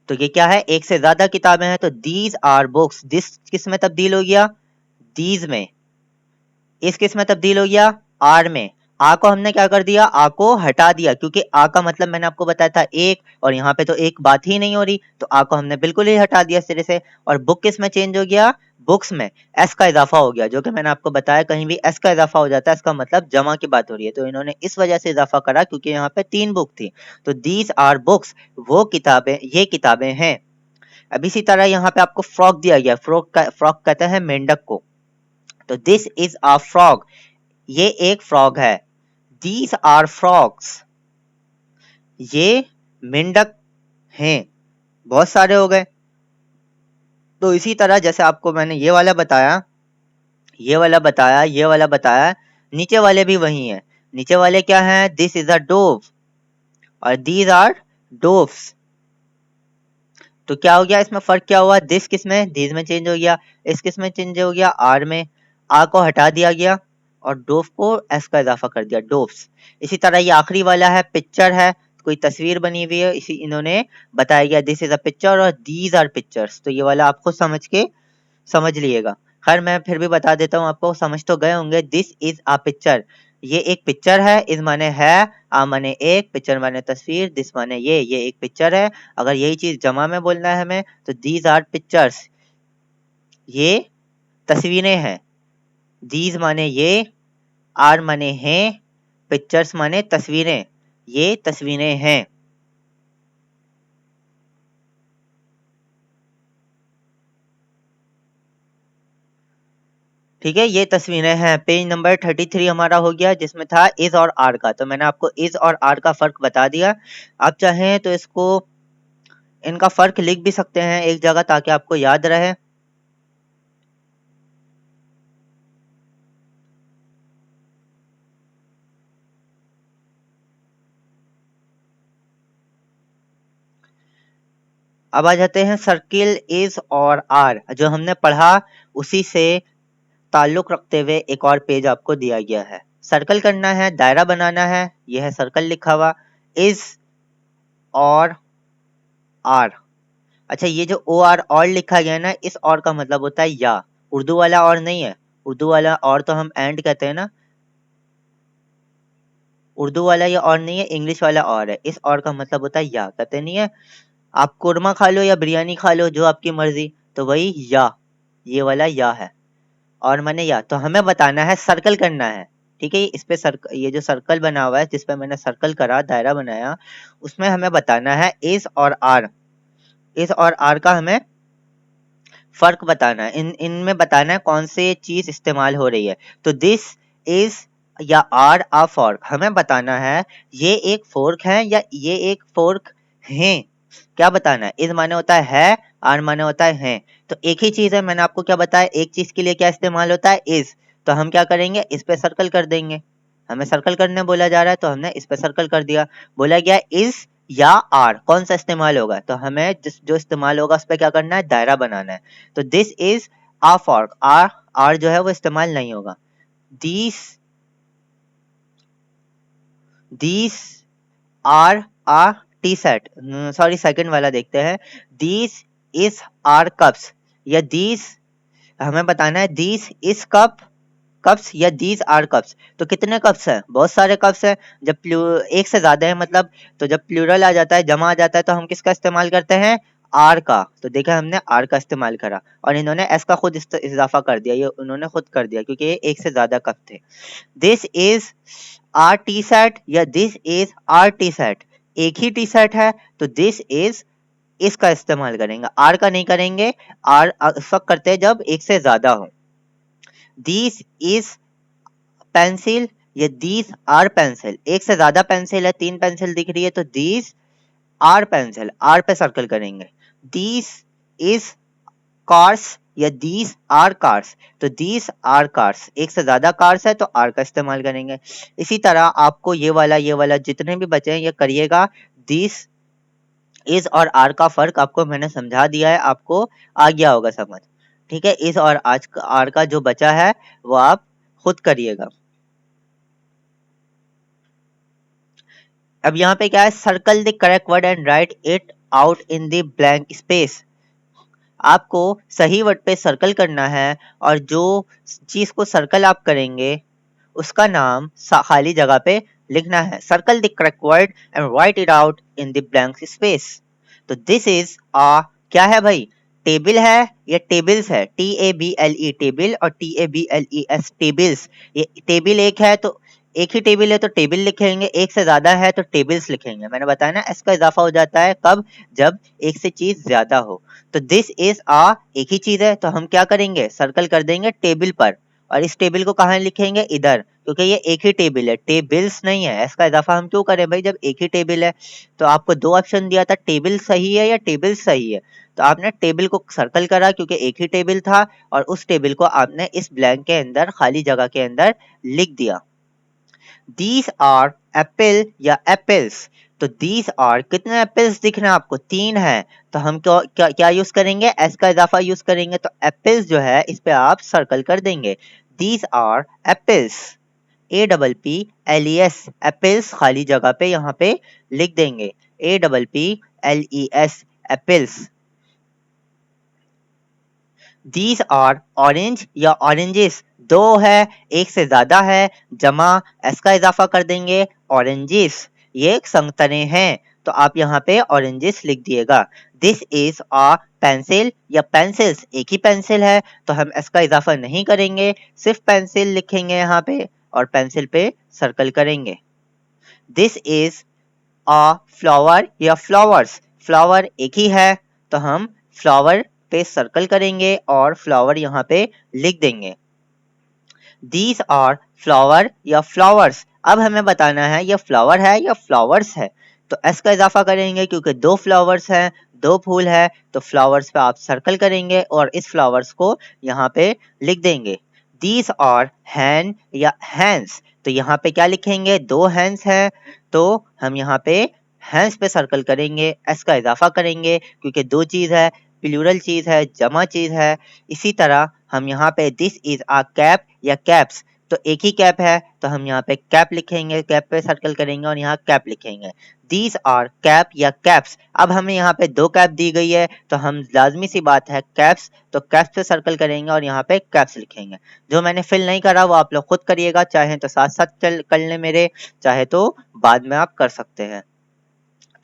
तो ये क्या है, एक से ज्यादा किताबें हैं, तो दीज आर बुक्स, दिस किस में तब्दील हो गया, दीज में, इस किस में तब्दील हो गया, आर में। आ को हमने क्या कर दिया, आ को हटा दिया क्योंकि आ का मतलब मैंने आपको बताया था एक, और यहाँ पे तो एक बात ही नहीं हो रही, तो आ को हमने बिल्कुल ही हटा दिया सिरे से। और बुक किस में चेंज हो गया, बुक्स में, एस का इजाफा हो गया, जो कि मैंने आपको बताया कहीं भी एस का इजाफा हो जाता है इसका मतलब जमा की बात हो रही है, तो इन्होंने इस वजह से इजाफा करा क्योंकि यहाँ पे 3 बुक थी। तो दीज आर बुक्स, वो किताबें, ये किताबें हैं। अब इसी तरह यहाँ पे आपको फ्रॉग दिया गया, फ्रॉग कहते हैं मेंढक को, तो दिस इज अ फ्रॉग, ये एक फ्रॉग है, दीज आर फ्रॉग्स, ये मेंढक हैं, बहुत सारे हो गए। तो इसी तरह जैसे आपको मैंने ये वाला बताया, ये वाला बताया, ये वाला बताया, नीचे वाले भी वही हैं। नीचे वाले क्या हैं, दिस इज अ डोव और दीज आर डोव्स। तो क्या हो गया, इसमें फर्क क्या हुआ, दिस किस में, दीज में चेंज हो गया, इस किस में चेंज हो गया, आर में, आ को हटा दिया गया और डोव को एस का इजाफा कर दिया, डोव्स। इसी तरह ये आखिरी वाला है, पिक्चर है, कोई तस्वीर बनी हुई है, इसी इन्होंने बताया गया दिस इज अ पिक्चर और दीज आर पिक्चर्स, तो ये वाला आप खुद समझ के समझ लिएगा। खैर मैं फिर भी बता देता हूँ आपको, समझ तो गए होंगे, दिस इज अ पिक्चर, ये एक पिक्चर है, इस माने है, आ माने एक, पिक्चर माने तस्वीर, दिस माने ये एक पिक्चर है। अगर यही चीज जमा में बोलना है हमें तो दीज आर पिक्चर्स, ये तस्वीरें हैं, दीज माने ये, आर माने हैं, पिक्चर्स माने तस्वीरें, ये तस्वीरें हैं। ठीक है, ये तस्वीरें हैं। पेज नंबर 33 हमारा हो गया, जिसमें था इज और आर का। तो मैंने आपको इज और आर का फर्क बता दिया। आप चाहें तो इसको इनका फर्क लिख भी सकते हैं एक जगह, ताकि आपको याद रहे। अब आ जाते हैं सर्किल, इज और आर। जो हमने पढ़ा उसी से ताल्लुक रखते हुए एक और पेज आपको दिया गया है। सर्कल करना है, दायरा बनाना है, यह है सर्कल लिखा हुआ। इज और आर। अच्छा, ये जो ओ आर और लिखा गया है ना, इस और का मतलब होता है या। उर्दू वाला और नहीं है। उर्दू वाला और तो हम एंड कहते हैं ना, उर्दू वाला ये और नहीं है, इंग्लिश वाला और है। इस और का मतलब होता है या, कहते नहीं है आप कोरमा खा लो या बिरयानी खा लो, जो आपकी मर्जी, तो वही या, ये वाला या है। और मैंने या, तो हमें बताना है, सर्कल करना है। ठीक है, इस पे ये जो सर्कल बना हुआ है, जिस पे मैंने सर्कल करा, दायरा बनाया, उसमें हमें बताना है इस और आर। इस और आर का हमें फर्क बताना है, इनमें बताना है कौन से चीज इस्तेमाल हो रही है। तो दिस इज या आर अ फोर्क, हमें बताना है ये एक फोर्क है या ये एक फोर्क है। क्या बताना है? इज माने होता है, आर माने होता है। तो एक ही चीज है, मैंने आपको क्या बताया, एक चीज के लिए क्या इस्तेमाल होता है, इज। तो हम क्या करेंगे, इस पे सर्कल कर देंगे। हमें सर्कल करने बोला जा रहा है, तो हमने इस पे सर्कल कर दिया। बोला गया इज या आर कौन सा इस्तेमाल होगा, तो हमें जो इस्तेमाल होगा उस पर क्या करना है, दायरा बनाना है। तो this is a fork, are जो है वो इस्तेमाल नहीं होगा। These these are a tea set, sorry second वाला देखते हैं। दीस इज आर कप्स, या दीस, हमें बताना है दीस इज कप्स या दीज आर कप्स। तो कितने कप्स हैं, बहुत सारे कप्स हैं। जब एक से ज्यादा है मतलब, तो जब प्लूरल आ जाता है, जमा आ जाता है, तो हम किसका इस्तेमाल करते हैं, आर का। तो देखा हमने आर का इस्तेमाल करा, और इन्होंने एस का खुद इजाफा कर दिया, ये उन्होंने खुद कर दिया क्योंकि ये एक से ज्यादा कप थे। This is our tea set या this is our tea set, एक ही टी सेट है, तो दिस इज इसका इस्तेमाल करेंगे, आर का नहीं करेंगे। आर उस वक्त करते हैं जब एक से ज्यादा हो। दिस इज पेंसिल या दीज आर पेंसिल, एक से ज्यादा पेंसिल है, 3 पेंसिल दिख रही है, तो दीज आर पेंसिल, आर पे सर्कल करेंगे। दीज इज कार्स या दीज आर कार्स, तो दीज आर कार्स, एक से ज्यादा कार्स है तो आर का इस्तेमाल करेंगे। इसी तरह आपको ये वाला जितने भी बचे हैं ये करिएगा। दिस इज और आर का फर्क आपको मैंने समझा दिया है, आपको आ गया होगा समझ। ठीक है, इस और आज आर का जो बचा है वो आप खुद करिएगा। अब यहाँ पे क्या है, circle the correct word and right it out in the blank space. आपको सही वर्ड पे सर्कल करना है, और जो चीज को सर्कल आप करेंगे उसका नाम खाली जगह पे लिखना है। Circle the correct word and right it out in the blank space. तो दिस इज आ, क्या है भाई, टेबल है या टेबल्स है, TABLE टेबल, और TABLES टेबल्स। ये टेबल एक है तो एक ही टेबल है तो टेबल लिखेंगे, एक से ज्यादा है तो टेबल्स लिखेंगे। मैंने बताया ना, इसका इजाफा हो जाता है कब, जब एक से चीज ज्यादा हो। तो दिस इज आ, एक ही चीज है तो हम क्या करेंगे, सर्कल कर देंगे टेबल पर। और इस टेबल को कहाँ लिखेंगे, इधर, क्योंकि ये एक ही टेबल है, टेबल्स नहीं है। इसका इजाफा हम क्यों करें भाई, जब एक ही टेबल है। तो आपको दो ऑप्शन दिया था, टेबल सही है या टेबल सही है। तो आपने टेबल को सर्कल करा क्योंकि एक ही टेबल था, और उस टेबल को आपने इस ब्लैंक के अंदर, खाली जगह के अंदर लिख दिया। दीज आर एप्पल या एप्पल्स, तो दीज आर, कितने एप्पल्स दिख रहे हैं आपको, 3 है। तो हम क्या यूज करेंगे, एस का इजाफा यूज करेंगे। तो एप्पल्स जो है इस पे आप सर्कल कर देंगे। These are apples, APPLES, apples, खाली जगह पे यहाँ पे लिख देंगे, APPLES, apples. These are orange या ऑरेंजेस, दो है, एक से ज्यादा है, जमा एस का इजाफा कर देंगे, ऑरेंजेस, ये संतरे हैं। तो आप यहाँ पे ऑरेंजेस लिख दिएगा। दिस इज आ पेंसिल या पेंसिल्स, एक ही पेंसिल है तो हम इसका इजाफा नहीं करेंगे, सिर्फ पेंसिल लिखेंगे यहाँ पे, और पेंसिल पे सर्कल करेंगे। दिस इज आ फ्लावर या फ्लावर्स, फ्लावर एक ही है तो हम फ्लावर पे सर्कल करेंगे और फ्लावर यहाँ पे लिख देंगे। दीज आर फ्लावर या फ्लावर्स। अब हमें बताना है ये फ्लावर है या फ्लावर्स है। तो एस का इजाफा करेंगे क्योंकि दो फ्लावर्स हैं, दो फूल है, तो फ्लावर्स पे आप सर्कल करेंगे और इस फ्लावर्स को यहाँ पे लिख देंगे। दीज आर हैंड या हैंड्स। तो यहाँ पे क्या लिखेंगे, दो हैंड्स हैं, तो हम यहाँ पे हैंड्स पे सर्कल करेंगे, एस का इजाफा करेंगे क्योंकि दो चीज है, प्लूरल चीज है, जमा चीज है। इसी तरह हम यहाँ पे दिस इज अ कैप या कैप्स, तो एक ही कैप है तो हम यहाँ पे कैप लिखेंगे, कैप पे सर्कल करेंगे और यहाँ कैप लिखेंगे। दीज आर कैप या कैप्स। अब हमें यहाँ पे दो कैप दी गई है तो हम लाजमी सी बात है कैप्स, तो कैप्स पे सर्कल करेंगे और यहाँ पे कैप्स लिखेंगे। जो मैंने फिल नहीं करा वो आप लोग खुद करिएगा, चाहे तो साथ साथ चल कर ले मेरे, चाहे तो बाद में आप कर सकते हैं।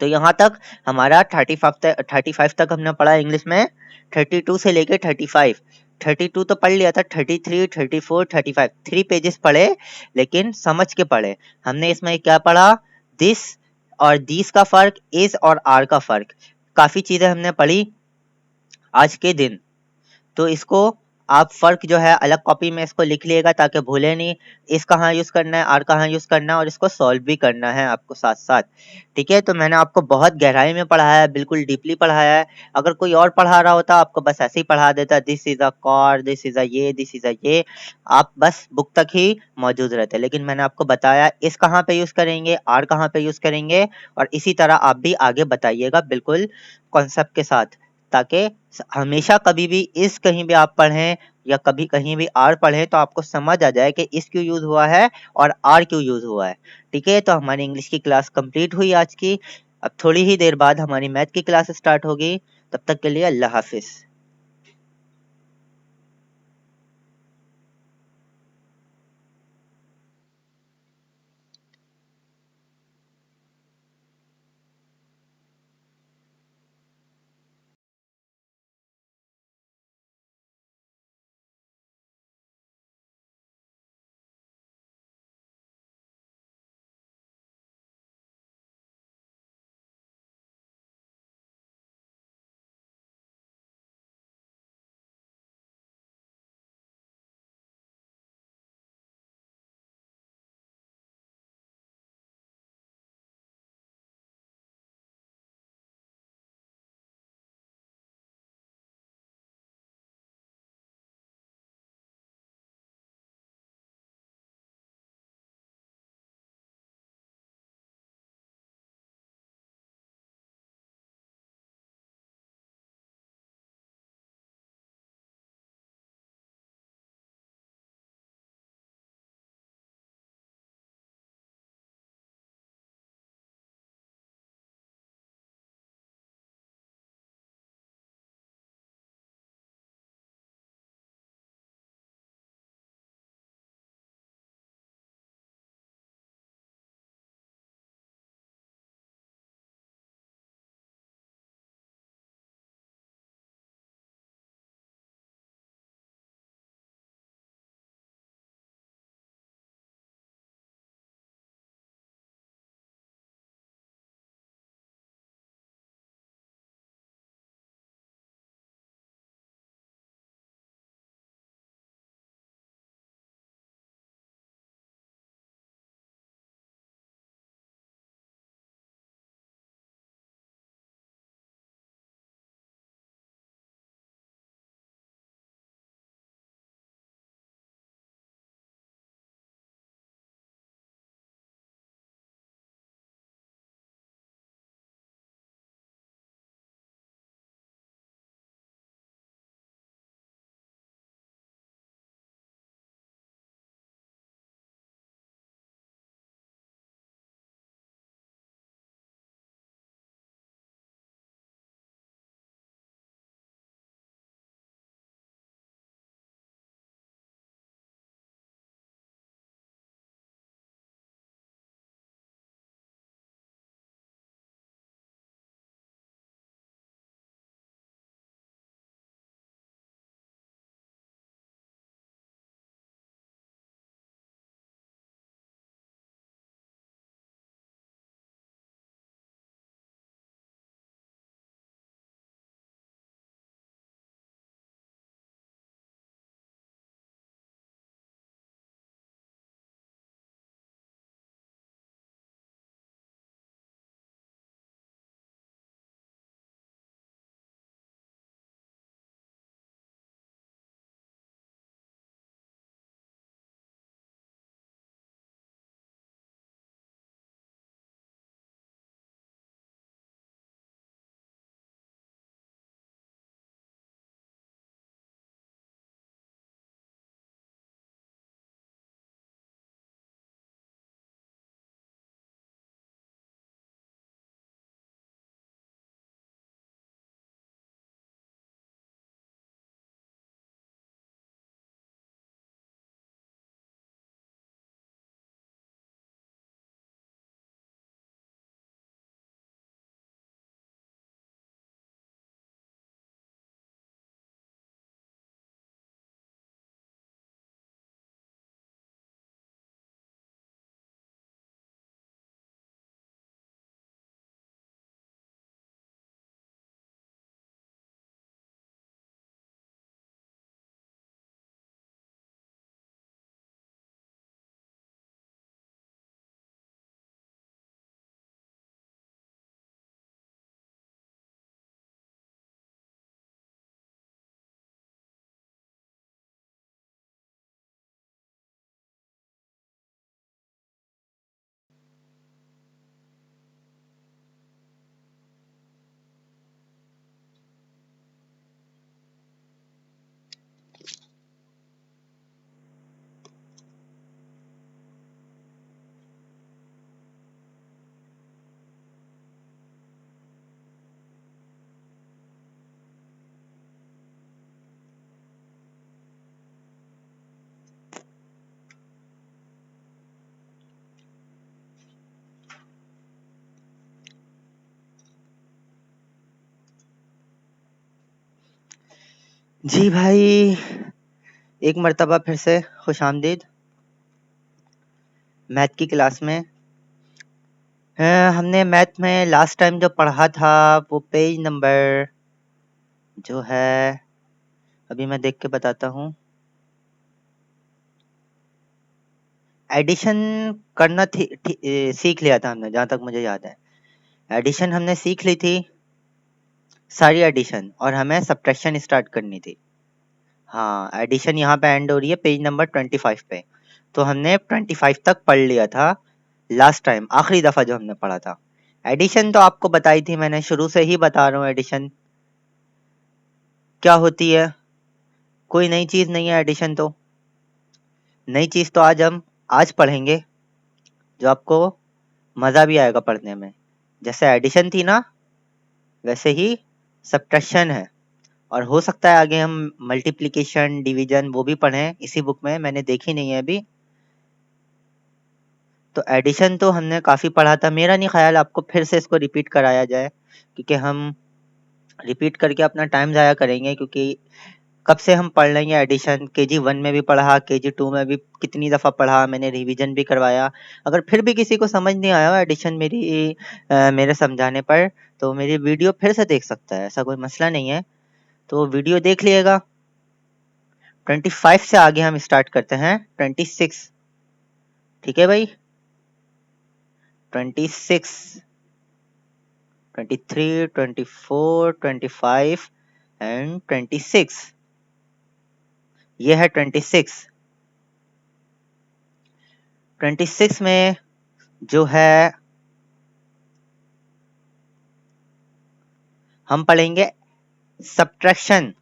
तो यहाँ तक हमारा 35 तक हमने पढ़ा इंग्लिश में। 32 से लेके 35, 32 तो पढ़ लिया था, 33, 34, 35 3 पेजेस पढ़े, लेकिन समझ के पढ़े। हमने इसमें क्या पढ़ा, दिस और दीस का फर्क, इज और आर का फर्क, काफी चीजें हमने पढ़ी आज के दिन। तो इसको आप फर्क जो है अलग कॉपी में इसको लिख लिएगा ताकि भूले नहीं, इस कहाँ यूज करना है, आर कहाँ यूज करना है, और इसको सॉल्व भी करना है आपको साथ साथ। ठीक है, तो मैंने आपको बहुत गहराई में पढ़ाया है, बिल्कुल डीपली पढ़ाया है। अगर कोई और पढ़ा रहा होता आपको बस ऐसे ही पढ़ा देता, this is a car, this is अ ये, दिस इज अ ये, आप बस बुक तक ही मौजूद रहते। लेकिन मैंने आपको बताया इस कहाँ पे यूज करेंगे, आर कहाँ पे यूज करेंगे, और इसी तरह आप भी आगे बताइएगा बिल्कुल कॉन्सेप्ट के साथ, ताकि हमेशा कभी भी इस कहीं भी आप पढ़ें या कभी कहीं भी आर पढ़ें तो आपको समझ आ जाए कि इस क्यों यूज हुआ है और आर क्यों यूज हुआ है। ठीक है, तो हमारी इंग्लिश की क्लास कंप्लीट हुई आज की। अब थोड़ी ही देर बाद हमारी मैथ की क्लास स्टार्ट होगी। तब तक के लिए अल्लाह हाफिज। जी भाई, एक मर्तबा फिर से खुशामदीद मैथ की क्लास में। हमने मैथ में लास्ट टाइम जो पढ़ा था वो पेज नंबर जो है, अभी मैं देख के बताता हूँ। एडिशन करना सीख लिया था हमने, जहाँ तक मुझे याद है। एडिशन हमने सीख ली थी, सारी एडिशन, और हमें सब्ट्रैक्शन स्टार्ट करनी थी। हाँ, एडिशन यहाँ पे एंड हो रही है पेज नंबर 25 पे। तो हमने 25 तक पढ़ लिया था लास्ट टाइम, आखिरी दफ़ा जो हमने पढ़ा था। एडिशन तो आपको बताई थी मैंने, शुरू से ही बता रहा हूँ एडिशन क्या होती है। कोई नई चीज़ नहीं है एडिशन तो। नई चीज़ तो आज पढ़ेंगे, जो आपको मज़ा भी आएगा पढ़ने में। जैसे एडिशन थी ना, वैसे ही सब्ट्रैक्शन है। और हो सकता है आगे हम मल्टीप्लिकेशन, डिवीजन वो भी पढ़ें इसी बुक में, मैंने देखी नहीं है अभी। तो एडिशन तो हमने काफ़ी पढ़ा था, मेरा नहीं ख्याल आपको फिर से इसको रिपीट कराया जाए, क्योंकि हम रिपीट करके अपना टाइम ज़ाया करेंगे। क्योंकि कब से हम पढ़ लेंगे एडिशन, केजी 1 में भी पढ़ा, केजी 2 में भी कितनी दफ़ा पढ़ा, मैंने रिवीजन भी करवाया। अगर फिर भी किसी को समझ नहीं आया हो एडिशन मेरे समझाने पर, तो मेरी वीडियो फिर से देख सकता है, ऐसा कोई मसला नहीं है। तो वीडियो देख लिएगा। 25 से आगे हम स्टार्ट करते हैं 26। ठीक है भाई, 26, 23, 24, 25 एंड 26। ये है 26। 26 में जो है हम पढ़ेंगे सब्ट्रैक्शन।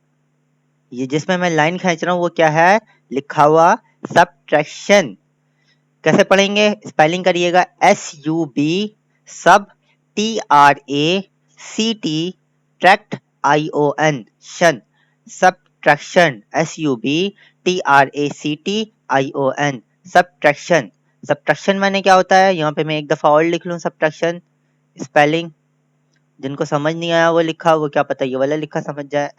ये जिसमें मैं लाइन खींच रहा हूँ वो क्या है, लिखा हुआ सब्ट्रैक्शन। कैसे पढ़ेंगे, स्पेलिंग करिएगा, SUB सब TRACT ट्रैक्ट ION शन, सब्ट्रैक्शन SUBTRACT सब्ट्रैक्शन। सब्ट्रैक्शन माने क्या होता है, यहाँ पे मैं एक दफा और लिख लूँ सब्ट्रैक्शन स्पेलिंग। जिनको समझ नहीं आया वो लिखा, वो क्या पता ये वाला लिखा समझ जाए,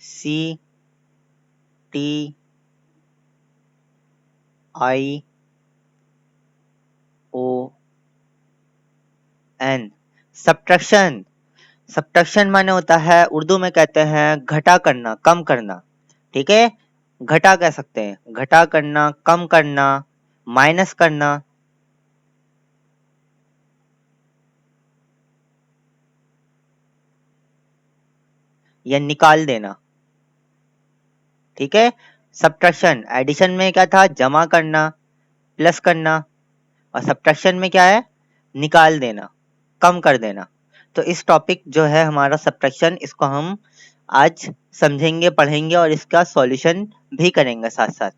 SUBTRACTION। सब्ट्रैक्शन, सब्ट्रैक्शन माने होता है, उर्दू में कहते हैं घटा करना, कम करना। ठीक है, घटा कह सकते हैं, घटा करना, कम करना, माइनस करना। या निकाल देना। ठीक है, सब्ट्रैक्शन। एडिशन में क्या था, जमा करना, प्लस करना। और सब्ट्रैक्शन में क्या है, निकाल देना, कम कर देना। तो इस टॉपिक जो है हमारा सब्ट्रैक्शन, इसको हम आज समझेंगे, पढ़ेंगे और इसका सॉल्यूशन भी करेंगे साथ साथ।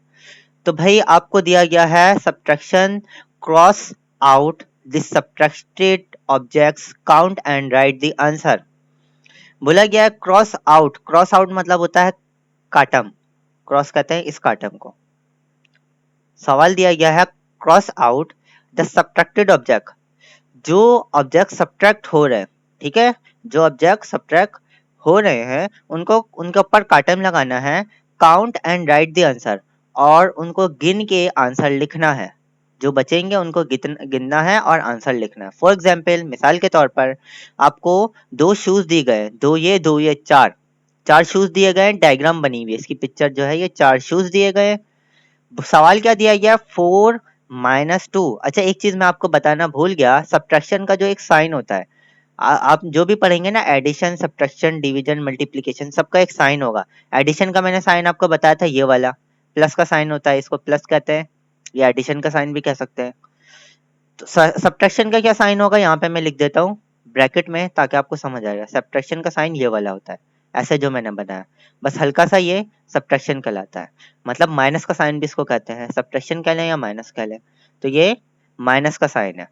तो भाई आपको दिया गया है subtraction, cross out the subtracted objects, count and right the answer. बोला गया है क्रॉस आउट। क्रॉस आउट मतलब होता है काटम, क्रॉस कहते हैं इस काटम को। सवाल दिया गया है cross out the subtracted object, जो ऑब्जेक्ट सब्ट्रैक्ट हो रहे हैं। ठीक है, जो ऑब्जेक्ट सब्ट्रैक्ट हो रहे हैं उनको, उनके ऊपर काटम लगाना है। Count and right the answer, और उनको गिन के आंसर लिखना है। जो बचेंगे उनको गिनना है और आंसर लिखना है। फॉर एग्जाम्पल, मिसाल के तौर पर आपको दो शूज दिए गए, दो ये चार शूज दिए गए, डायग्राम बनी हुई है इसकी, पिक्चर जो है ये चार शूज दिए गए। सवाल क्या दिया गया, 4 - 2। अच्छा, एक चीज मैं आपको बताना भूल गया, सब्ट्रैक्शन का जो एक साइन होता है, आप जो भी पढ़ेंगे ना, एडिशन, सब्ट्रैक्शन, डिवीजन, मल्टीप्लिकेशन, सबका एक साइन होगा। एडिशन का मैंने साइन आपको बताया था, ये वाला प्लस का साइन होता है, इसको प्लस कहते हैं, या एडिशन का साइन भी कह सकते हैं। तो सब्ट्रैक्शन का क्या साइन होगा, यहाँ पे मैं लिख देता हूँ ब्रैकेट में ताकि आपको समझ आएगा। सब्ट्रैक्शन का साइन ये वाला होता है, ऐसे जो मैंने बताया, बस हल्का सा ये सब्ट्रैक्शन कहलाता है। मतलब माइनस का साइन भी इसको कहते हैं, सब्ट्रैक्शन कह लें या माइनस कह लें, तो ये माइनस का साइन है।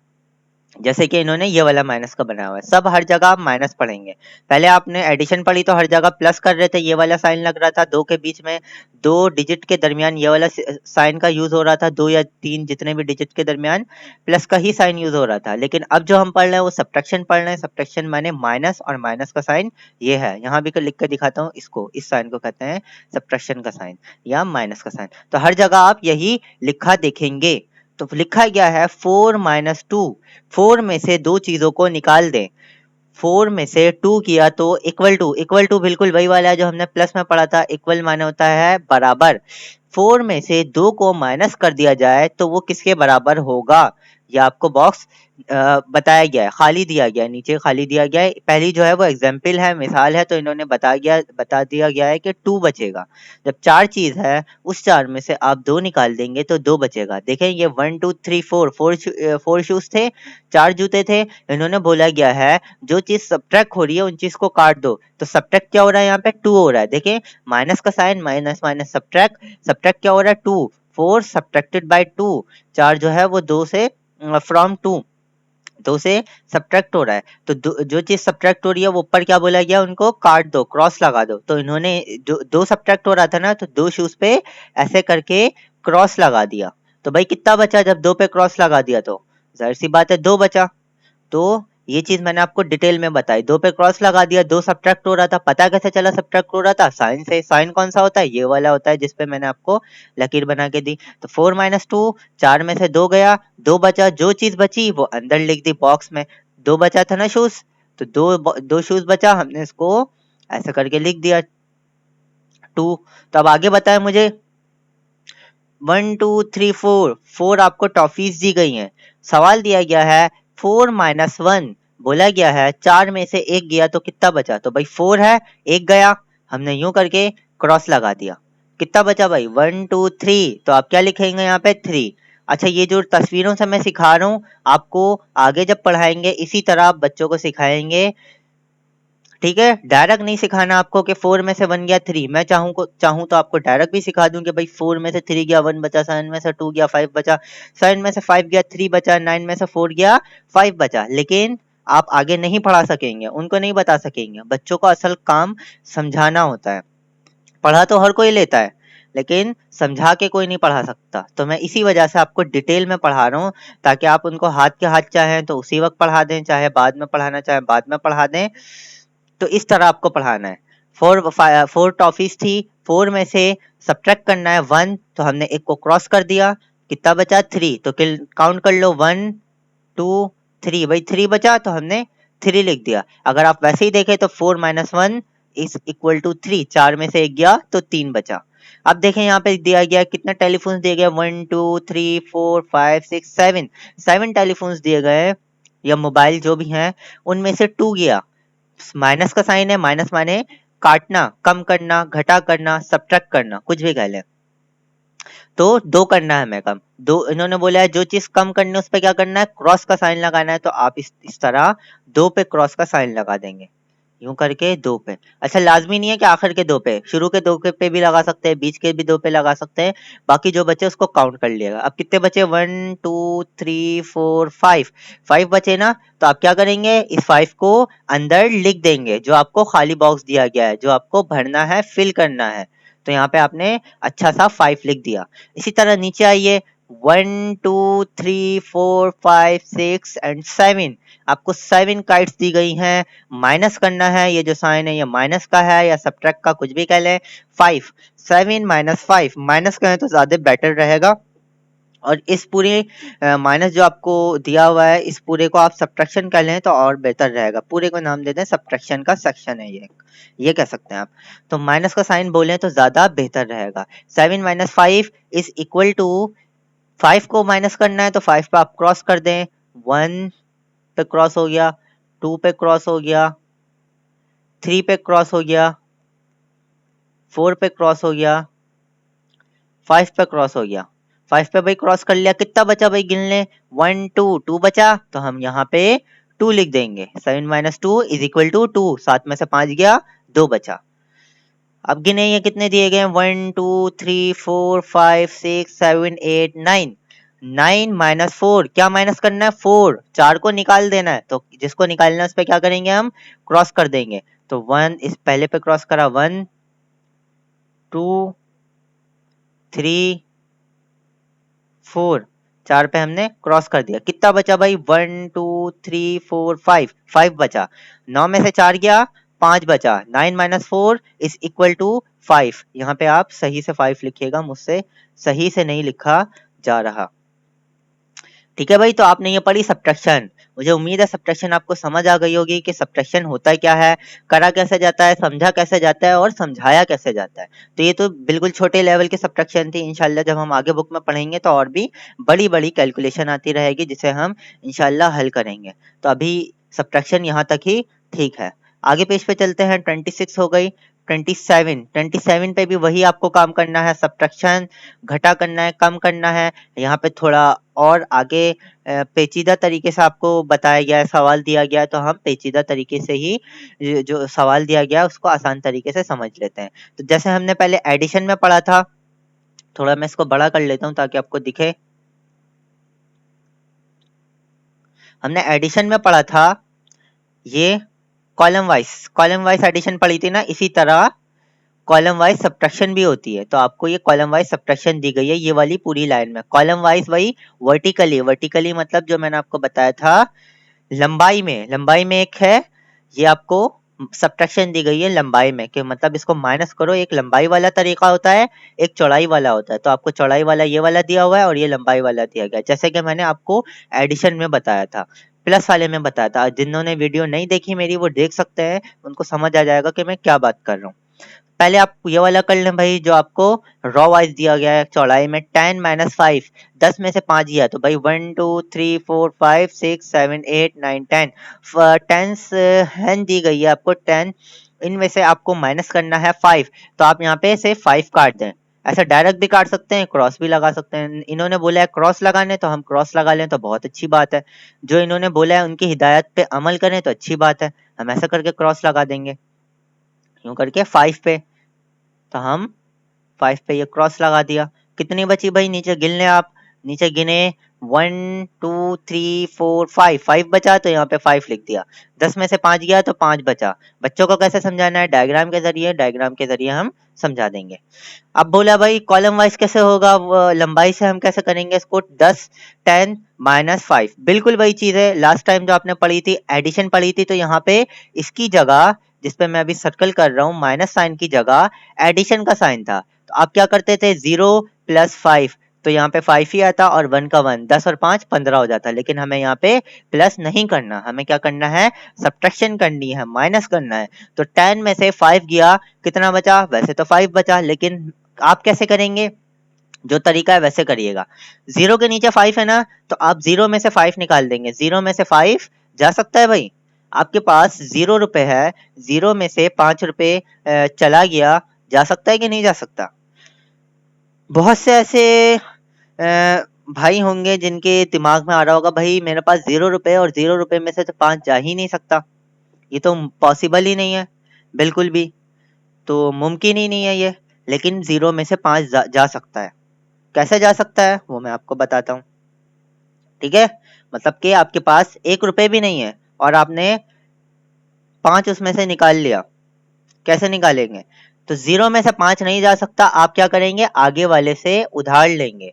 जैसे कि इन्होंने ये वाला माइनस का बनाया हुआ है, सब हर जगह आप माइनस पढ़ेंगे। पहले आपने एडिशन पढ़ी तो हर जगह प्लस कर रहे थे, ये वाला साइन लग रहा था दो के बीच में, दो डिजिट के दरमियान ये वाला साइन का यूज हो रहा था, दो या तीन जितने भी डिजिट के दरमियान प्लस का ही साइन यूज हो रहा था। लेकिन अब जो हम पढ़ रहे हैं वो सब्ट्रैक्शन पढ़ रहे हैं। सब्ट्रैक्शन माने माइनस, और माइनस का साइन ये है, यहाँ भी लिख कर दिखाता हूँ इसको, इस साइन को कहते हैं सब्ट्रैक्शन का साइन या माइनस का साइन। तो हर जगह आप यही लिखा देखेंगे। तो लिखा गया है 4 - 2, 4 में से दो चीजों को निकाल दें। 4 में से 2 किया तो इक्वल टू, इक्वल टू बिल्कुल वही वाला है जो हमने प्लस में पढ़ा था, इक्वल माने होता है बराबर। 4 में से 2 को माइनस कर दिया जाए तो वो किसके बराबर होगा, ये आपको बॉक्स बताया गया है, खाली दिया गया है, नीचे खाली दिया गया है। पहली जो है वो एग्जाम्पल है, मिसाल है, तो इन्होंने बता दिया गया है कि 2 बचेगा। जब 4 चीज है उस 4 में से आप 2 निकाल देंगे तो 2 बचेगा। देखें ये 1 2 3 4 4 शूज थे, 4 जूते थे। इन्होंने बोला गया है जो चीज सब्ट्रैक्ट हो रही है उन चीज को काट दो। तो सब्ट्रैक्ट क्या हो रहा है, यहाँ पे 2 हो रहा है। देखें माइनस का sign, minus minus subtract, subtract क्या हो रहा है 2, 4 सब्ट्रैक्टेड बाय 2, 4 जो है वो 2 से फ्रॉम 2, तो उसे सब्ट्रैक्ट हो रहा है। तो जो चीज सब्ट्रैक्ट हो रही है वो ऊपर क्या बोला गया, उनको काट दो, क्रॉस लगा दो। तो इन्होंने जो दो सब्ट्रैक्ट हो रहा था ना, तो दो शूज पे ऐसे करके क्रॉस लगा दिया। तो भाई कितना बचा, जब दो पे क्रॉस लगा दिया तो जाहिर सी बात है दो बचा। तो ये चीज मैंने आपको डिटेल में बताई, दो पे क्रॉस लगा दिया, दो सब्ट्रैक्ट हो रहा था। पता कैसे चला सब्ट्रैक्ट हो रहा था, साइन से। साइन कौन सा होता है, ये वाला होता है जिसपे मैंने आपको लकीर बना के दी। तो 4 - 2, 4 में से 2 गया, 2 बचा, जो चीज बची वो अंदर लिख दी बॉक्स में। 2 बचा था ना शूज, तो दो शूज बचा, हमने इसको ऐसा करके लिख दिया 2। तो अब आगे बताए मुझे 1 2 3 4, 4 आपको टॉफीज दी गई हैं। सवाल दिया गया है 4 - 1, बोला गया है 4 में से एक गया तो कितना बचा। तो भाई 4 है, एक गया, हमने यूं करके क्रॉस लगा दिया। कितना बचा भाई 1 2 3, तो आप क्या लिखेंगे यहाँ पे 3। अच्छा ये जो तस्वीरों से मैं सिखा रहा हूँ आपको, आगे जब पढ़ाएंगे इसी तरह आप बच्चों को सिखाएंगे, ठीक है। डायरेक्ट नहीं सिखाना आपको कि 4 में से 1 गया 3। मैं चाहूँ तो आपको डायरेक्ट भी सिखा दूं कि भाई 4 में से 3 गया 1 बचा, 7 में से 2 गया 5 बचा, 7 में से 5 गया 3 बचा, 9 में से 4 गया 5 बचा। लेकिन आप आगे नहीं पढ़ा सकेंगे, उनको नहीं बता सकेंगे। बच्चों को असल काम समझाना होता है। पढ़ा तो हर कोई लेता है लेकिन समझा के कोई नहीं पढ़ा सकता। तो मैं इसी वजह से आपको डिटेल में पढ़ा रहा हूँ, ताकि आप उनको हाथ के हाथ चाहें तो उसी वक्त पढ़ा दें, चाहे बाद में पढ़ाना चाहें बाद में पढ़ा दें। तो इस तरह आपको पढ़ाना है। 4 टॉफीज थी, 4 में से सब्ट्रैक्ट करना है 1, तो हमने एक को क्रॉस कर दिया, कितना बचा 3। तो काउंट कर लो 1 2 3, भाई 3 बचा तो हमने 3 लिख दिया। अगर आप वैसे ही देखें तो 4 - 1 इज इक्वल टू 3, 4 में से एक गया तो 3 बचा। अब देखें यहाँ पे दिया गया कितने टेलीफोन दिए गए, 1 2 3 4 5 6 7, 7 टेलीफोन दिए गए या मोबाइल जो भी हैं, उनमें से 2 गया। माइनस का साइन है, माइनस माने काटना, कम करना, घटा करना, सब्ट्रैक्ट करना, कुछ भी कह लें। तो 2 करना है हमें कम, दो इन्होंने बोला है जो चीज कम करनी है उस पे क्या करना है, क्रॉस का साइन लगाना है। तो आप इस तरह 2 पे क्रॉस का साइन लगा देंगे, यूं करके 2 पे। अच्छा लाजमी नहीं है कि आखिर के 2 पे, शुरू के 2 के पे भी लगा सकते हैं, बीच के भी 2 पे लगा सकते हैं। बाकी जो बचे उसको काउंट कर लिएगा। अब कितने बचे 1 2 3 4 5, 5 बचे ना। तो आप क्या करेंगे, इस 5 को अंदर लिख देंगे, जो आपको खाली बॉक्स दिया गया है, जो आपको भरना है, फिल करना है। तो यहाँ पे आपने अच्छा सा 5 लिख दिया। इसी तरह नीचे आइए 1 2 3 4 5 6 एंड 7, आपको 7 काइट्स दी गई हैं। माइनस करना है, ये जो साइन है ये माइनस का है या सब्ट्रैक्ट का, कुछ भी कह लें। 5, 7 - 5, माइनस करें तो ज्यादा बेटर रहेगा। और इस पूरे माइनस जो आपको दिया हुआ है, इस पूरे को आप सब्ट्रैक्शन कर लें तो और बेहतर रहेगा। पूरे को नाम दे दें सब्ट्रैक्शन का सेक्शन है ये कह सकते हैं आप। तो माइनस का साइन बोलें तो ज्यादा बेहतर रहेगा। 7 - 5 इज इक्वल टू, 5 को माइनस करना है तो 5 पे आप क्रॉस कर दें, 1 पे क्रॉस हो गया, 2 पे क्रॉस हो गया, 3 पे क्रॉस हो गया, 4 पे क्रॉस हो गया, 5 पे क्रॉस हो गया। 5 पे भाई क्रॉस कर लिया, कितना बचा भाई गिन ले, 1 2 2 बचा, तो हम यहाँ पे 2 लिख देंगे। 7 - 2 इज इक्वल टू 2, 7 में से 5 गया, 2 बचा। अब गिने ये कितने दिए गए, 1 2 3 4 5 6 7 8 9, 9 माइनस 4, क्या माइनस करना है? 4, 4 को निकाल देना है, तो जिसको निकालना है उस पर क्या करेंगे हम? क्रॉस कर देंगे। तो 1 इस पहले पे क्रॉस करा, 1 2 3 4, 4 पे हमने क्रॉस कर दिया। कितना बचा भाई? 1 2 3 4 5, 5 बचा। 9 में से 4 गया, 5 बचा। 9 माइनस 4 इज इक्वल टू 5। यहाँ पे आप सही से 5 लिखिएगा, मुझसे सही से नहीं लिखा जा रहा। ठीक है भाई, तो आपने ये पढ़ी सब्ट्रैक्शन। मुझे उम्मीद है सब्ट्रैक्शन आपको समझ आ गई होगी कि सब्ट्रैक्शन होता क्या है, करा कैसे जाता है, समझा कैसे जाता है और समझाया कैसे जाता है। तो ये तो बिल्कुल छोटे लेवल की सब्ट्रैक्शन थी। इंशाल्लाह जब हम आगे बुक में पढ़ेंगे तो और भी बड़ी बड़ी कैलकुलेशन आती रहेगी, जिसे हम इंशाल्लाह हल करेंगे। तो अभी सब्ट्रैक्शन यहाँ तक ही ठीक है। आगे पेज पे चलते हैं। 26 हो गई। 27 पे भी वही आपको काम करना है, सब्ट्रैक्शन, घटा करना है, कम करना है। यहाँ पे थोड़ा और आगे पेचीदा तरीके से आपको बताया गया है, सवाल दिया गया है, तो हम पेचीदा तरीके से ही जो सवाल दिया गया है उसको आसान तरीके से समझ लेते हैं। तो जैसे हमने पहले एडिशन में पढ़ा था, थोड़ा मैं इसको बड़ा कर लेता हूँ ताकि आपको दिखे। हमने एडिशन में पढ़ा था ये कॉलम वाइज एडिशन पढ़ी थी ना, इसी तरह कॉलम वाइज सब्ट्रैक्शन भी होती है। तो आपको ये कॉलम वाइज सब्ट्रैक्शन दी गई है, ये वाली पूरी लाइन में। कॉलम वाइज वही वर्टिकली मतलब जो मैंने आपको बताया था लंबाई में एक है, ये आपको सब्ट्रैक्शन दी गई है लंबाई में, कि मतलब इसको माइनस करो। एक लंबाई वाला तरीका होता है, एक चौड़ाई वाला होता है। तो आपको चौड़ाई वाला ये वाला दिया हुआ है और ये लंबाई वाला दिया गया है, जैसे कि मैंने आपको एडिशन में बताया था, प्लस वाले में बताया था। जिन्होंने वीडियो नहीं देखी मेरी वो देख सकते हैं, उनको समझ आ जाएगा कि मैं क्या बात कर रहा हूँ। पहले आप ये वाला कर लें भाई, जो आपको रॉ वाइज दिया गया है चौड़ाई में। 10 माइनस 5, 10 में से 5 गया तो भाई 1 2 3 4 5 6 7 8 9 10, 10 हैन दी गई है आपको 10, इनमें से आपको माइनस करना है 5। तो आप यहाँ पे से 5 काट दें। ऐसा डायरेक्ट भी काट सकते हैं, क्रॉस भी लगा सकते हैं। इन्होंने बोला है क्रॉस लगाने, तो हम क्रॉस लगा लें तो बहुत अच्छी बात है। जो इन्होंने बोला है उनकी हिदायत पे अमल करें तो अच्छी बात है, हम ऐसा करके क्रॉस लगा देंगे, यूं करके 5 पे। तो हम 5 पे ये क्रॉस लगा दिया। कितनी बची भाई? नीचे गिन लें आप, नीचे गिने 1 2 3 4 5, 5 बचा तो यहाँ पे 5 लिख दिया। 10 में से 5 गया तो 5 बचा। बच्चों को कैसे समझाना है? डायग्राम के जरिए, डायग्राम के जरिए हम समझा देंगे। अब बोला भाई कॉलम वाइज कैसे होगा, लंबाई से हम कैसे करेंगे इसको? 10 10 माइनस 5, बिल्कुल वही चीज है लास्ट टाइम जो आपने पढ़ी थी, एडिशन पढ़ी थी। तो यहाँ पे इसकी जगह, जिस पे मैं अभी सर्कल कर रहा हूँ, माइनस साइन की जगह एडिशन का साइन था। तो आप क्या करते थे? 0 प्लस 5, तो यहाँ पे 5 ही आता और 1 का 1, 10 और 5 15 हो जाता। लेकिन हमें यहाँ पे प्लस नहीं करना, हमें क्या करना है? सब्ट्रैक्शन करनी है, माइनस करना है। तो 10 में से 5 गया, कितना बचा? वैसे तो 5 बचा, लेकिन आप कैसे करेंगे? जो तरीका है वैसे करिएगा। 0 के नीचे 5 है ना, तो आप 0 में से 5 निकाल देंगे। 0 में से 5 जा सकता है भाई? आपके पास 0 रुपए है, 0 में से 5 रुपए चला गया, जा सकता है कि नहीं जा सकता? बहुत से ऐसे भाई होंगे जिनके दिमाग में आ रहा होगा भाई मेरे पास 0 रुपए और 0 रुपए में से तो 5 जा ही नहीं सकता, ये तो पॉसिबल ही नहीं है, बिल्कुल भी तो मुमकिन ही नहीं है ये। लेकिन 0 में से 5 जा सकता है। कैसे जा सकता है वो मैं आपको बताता हूँ। ठीक है, मतलब कि आपके पास 1 रुपए भी नहीं है और आपने 5 उसमें से निकाल लिया। कैसे निकालेंगे? तो 0 में से 5 नहीं जा सकता, आप क्या करेंगे? आगे वाले से उधार लेंगे।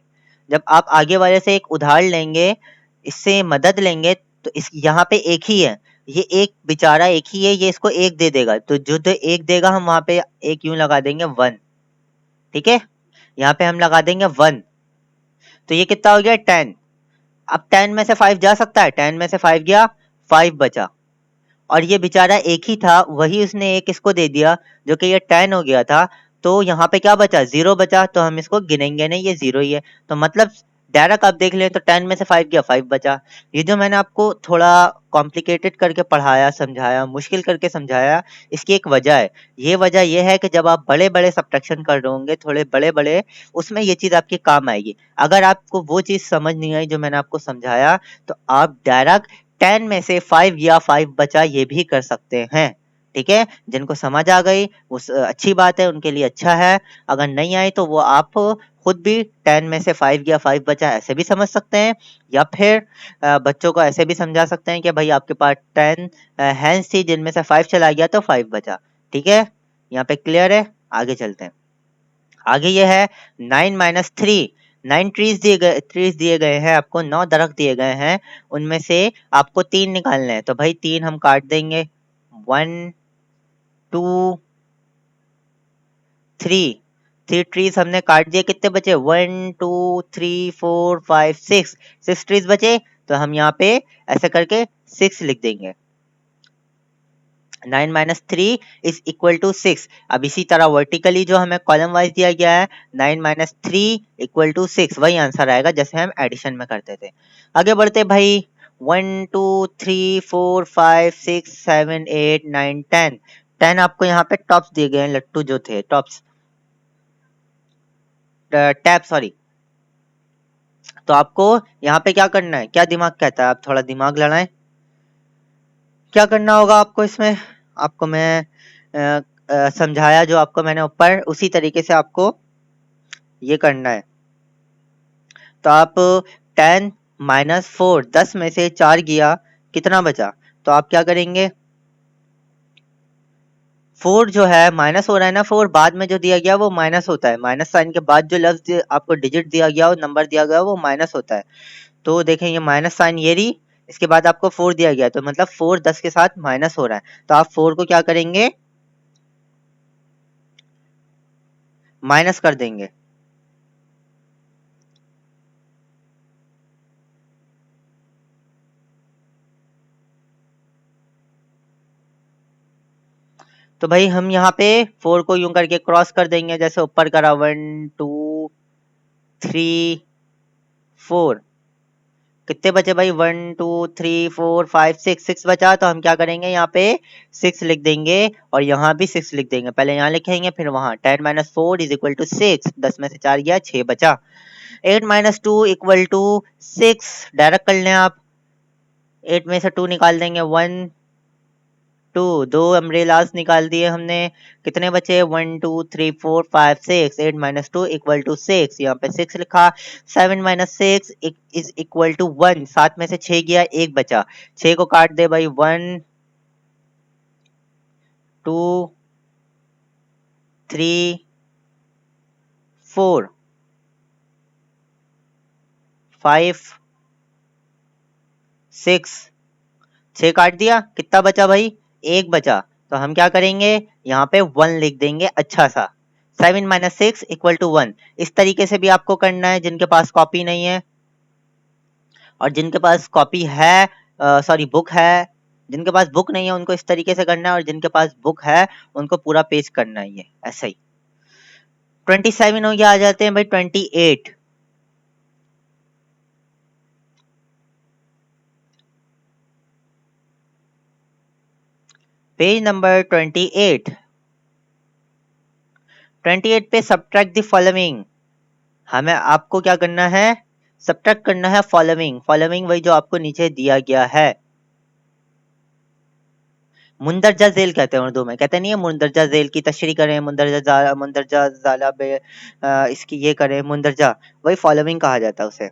जब आप आगे वाले से एक उधार लेंगे, इससे मदद लेंगे, तो इस यहाँ पे एक ही है, ये एक बेचारा एक ही है, ये इसको 1 दे देगा। तो जो 1 देगा हम वहां पे एक यूं लगा देंगे 1। ठीक है, यहाँ पे हम लगा देंगे 1। तो ये कितना हो गया? 10। अब 10 में से 5 जा सकता है? 10 में से 5 गया, 5 बचा। और ये बेचारा एक ही था, वही उसने एक इसको दे दिया, जो कि ये 10 हो गया था। तो यहाँ पे क्या बचा? 0 बचा। तो हम इसको गिनेंगे नहीं, ये 0 ही है। तो मतलब डायरेक्ट आप देख लें तो 10 में से 5 गया, 5 बचा। ये जो मैंने आपको थोड़ा कॉम्प्लिकेटेड करके पढ़ाया, समझाया, मुश्किल करके समझाया, इसकी एक वजह है। ये वजह ये है कि जब आप बड़े बड़े सब्ट्रैक्शन कर रहे होंगे, थोड़े बड़े बड़े, उसमें ये चीज़ आपके काम आएगी। अगर आपको वो चीज़ समझ नहीं आई जो मैंने आपको समझाया, तो आप डायरेक्ट 10 में से 5 या 5 बचा ये भी कर सकते हैं। ठीक है, जिनको समझ आ गई वो अच्छी बात है, उनके लिए अच्छा है। अगर नहीं आई तो वो आप खुद भी 10 में से 5 गया 5 बचा, ऐसे भी समझ सकते हैं, या फिर बच्चों को ऐसे भी समझा सकते हैं कि भाई आपके पास 10 हैंड्स थी जिनमें से 5 चला गया तो 5 बचा। ठीक है, यहाँ पे क्लियर है। आगे चलते हैं। आगे ये है 9 माइनस 3। 9 ट्रीज दिए गए हैं आपको, 9 दरख्त दिए गए हैं, उनमें से आपको 3 निकालने हैं। तो भाई 3 हम काट देंगे, 1 2 3। 3 ट्रीज हमने काट दिए, कितने बचे? 1 2 3 4 5 6। 6 ट्रीज बचे, तो हम यहाँ पे ऐसे करके 6 लिख देंगे। 9 माइनस 3 इज इक्वल टू 6। अब इसी तरह वर्टिकली जो हमें कॉलम वाइज दिया गया है, 9 माइनस 3 इक्वल टू 6, वही आंसर आएगा जैसे हम एडिशन में करते थे। आगे बढ़ते भाई, 1 2 3 4 5 6 7 8 9 10। 10 आपको यहाँ पे टॉप्स दिए गए हैं, लट्टू जो थे, टॉप्स, टैब सॉरी। तो आपको यहाँ पे क्या करना है, क्या दिमाग कहता है, आप थोड़ा दिमाग लड़ाएं। क्या करना होगा आपको इसमें, आपको मैं समझाया जो आपको मैंने ऊपर, उसी तरीके से आपको ये करना है। तो आप 10 माइनस 4, 10 में से 4 गया, कितना बचा? तो आप क्या करेंगे, 4 जो है माइनस हो रहा है ना, 4 बाद में जो दिया गया वो माइनस होता है, माइनस साइन के बाद जो लफ्ज आपको डिजिट दिया गया, वो नंबर दिया गया, वो माइनस होता है। तो देखें ये माइनस साइन ये रही, इसके बाद आपको 4 दिया गया, तो मतलब 4 10 के साथ माइनस हो रहा है, तो आप 4 को क्या करेंगे, माइनस कर देंगे। तो भाई हम यहाँ पे 4 को यूं करके क्रॉस कर देंगे, जैसे ऊपर करा, 1 2 3 4। कितने बचे भाई, 1 2 3 4 5 6, 6 बचा, तो हम क्या करेंगे, यहाँ पे 6 लिख देंगे और यहाँ भी 6 लिख देंगे। पहले यहाँ लिखेंगे फिर वहां। 10 माइनस 4 इज इक्वल टू 6, 10 में से 4 गया, 6 बचा। 8 माइनस 2 इक्वल टू 6, डायरेक्ट कर लें आप, 8 में से 2 निकाल देंगे, 1 2, दो अम्ब्रेलास निकाल दिए हमने, कितने बचे, 1 2 3 4 5 6। 8 माइनस 2 इक्वल टू 6, यहाँ पे 6 लिखा। 7 माइनस 6 इज इक्वल टू 1, 7 में से 6 गया, 1 बचा, 6 को काट दे भाई, 1 2 3 4 5 6। 6 काट दिया, कितना बचा भाई, 1 बचा, तो हम क्या करेंगे, यहाँ पे 1 लिख देंगे अच्छा सा। 7 माइनस 6 इक्वल टू 1। इस तरीके से भी आपको करना है, जिनके पास कॉपी नहीं है, और जिनके पास कॉपी है, सॉरी बुक है, जिनके पास बुक नहीं है उनको इस तरीके से करना है, और जिनके पास बुक है उनको पूरा पेज करना है, ये ऐसा ही। 27 हो गया, आ जाते हैं भाई 28। Page number 28। 28 पे सब्ट्रैक्ट द फॉलोइंग, हमें आपको क्या करना है, सब्ट्रैक्ट करना है फॉलोइंग। फॉलोइंग वही जो आपको नीचे दिया गया है, मुंदरजा झेल कहते हैं उर्दू में, कहते नहीं है मुंदरजा झेल की तशरीह करें, मुंदरजा ज़ाला बे, इसकी ये करें मुंदरजा, वही फॉलोइंग कहा जाता है उसे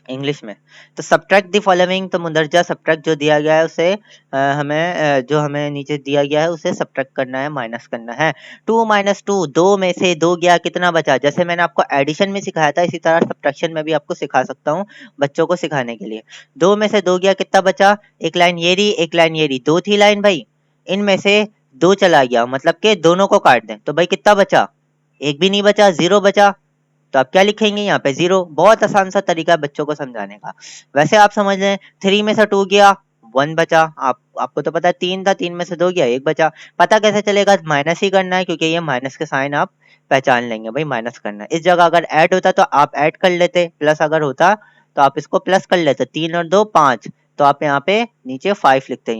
इंग्लिश में। तो सब्ट्रैक्ट द फॉलोइंग, तो मुंदरजा सब्ट्रैक्ट जो दिया गया है उसे जो हमें नीचे दिया गया है उसे सब्ट्रैक्ट करना है, माइनस करना है। 2 माइनस 2, 2 में से 2 गया, कितना बचा? जैसे मैंने आपको एडिशन में सिखाया था, इसी तरह सब्ट्रैक्शन में भी आपको सिखा सकता हूँ बच्चों को सिखाने के लिए। 2 में से 2 गया, कितना बचा? एक लाइन ये रही, एक लाइन ये रही, 2 थी लाइन भाई, इनमें से 2 चला गया, मतलब कि दोनों को काट दें, तो भाई कितना बचा? एक भी नहीं बचा, 0 बचा। तो आप क्या लिखेंगे यहाँ पे? 0। बहुत आसान सा तरीका है बच्चों को समझाने का। वैसे आप समझ लें, 3 में से 2 गया, 1 बचा। आपको तो पता है 3 था, 3 में से 2 गया, 1 बचा। पता कैसे चलेगा? माइनस ही करना है, क्योंकि ये माइनस के साइन आप पहचान लेंगे भाई, माइनस करना है। इस जगह अगर ऐड होता तो आप ऐड कर लेते, प्लस अगर होता तो आप इसको प्लस कर लेते, 3 और 2 5, तो आप यहाँ पे नीचे 5 लिखते हैं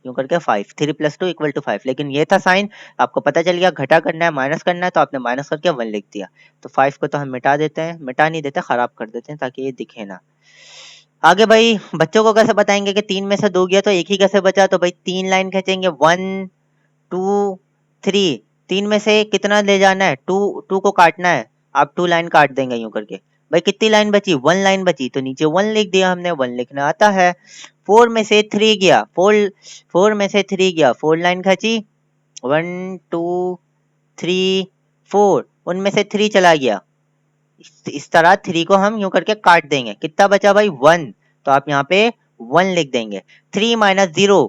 यूं करके 5, 3 प्लस 2 इक्वल टू 5। लेकिन ये था साइन, आपको पता चल गया घटा करना है, माइनस करना है, तो आपने माइनस करके 1 लिख दिया। तो 5 को तो हम मिटा देते हैं, मिटा नहीं देते, खराब कर देते हैं ताकि ये दिखे ना। आगे भाई बच्चों को कैसे बताएंगे कि 3 में से 2 गया तो एक ही कैसे बचा? तो भाई 3 लाइन खींचेंगे, 1 2 3, 3 में से कितना ले जाना है, 2 को काटना है, आप 2 लाइन काट देंगे यूं करके। भाई कितनी लाइन बची, 1 लाइन बची, तो नीचे 1 लिख दिया हमने, 1 लिखना आता है। 4 में से 3 गया, 4 में से 3 गया, 4 लाइन खची, 1 2 3 4, उनमें से 3 चला गया। इस तरह 3 को हम यूं करके काट देंगे, कितना बचा भाई 1, तो आप यहाँ पे 1 लिख देंगे। 3 माइनस 0,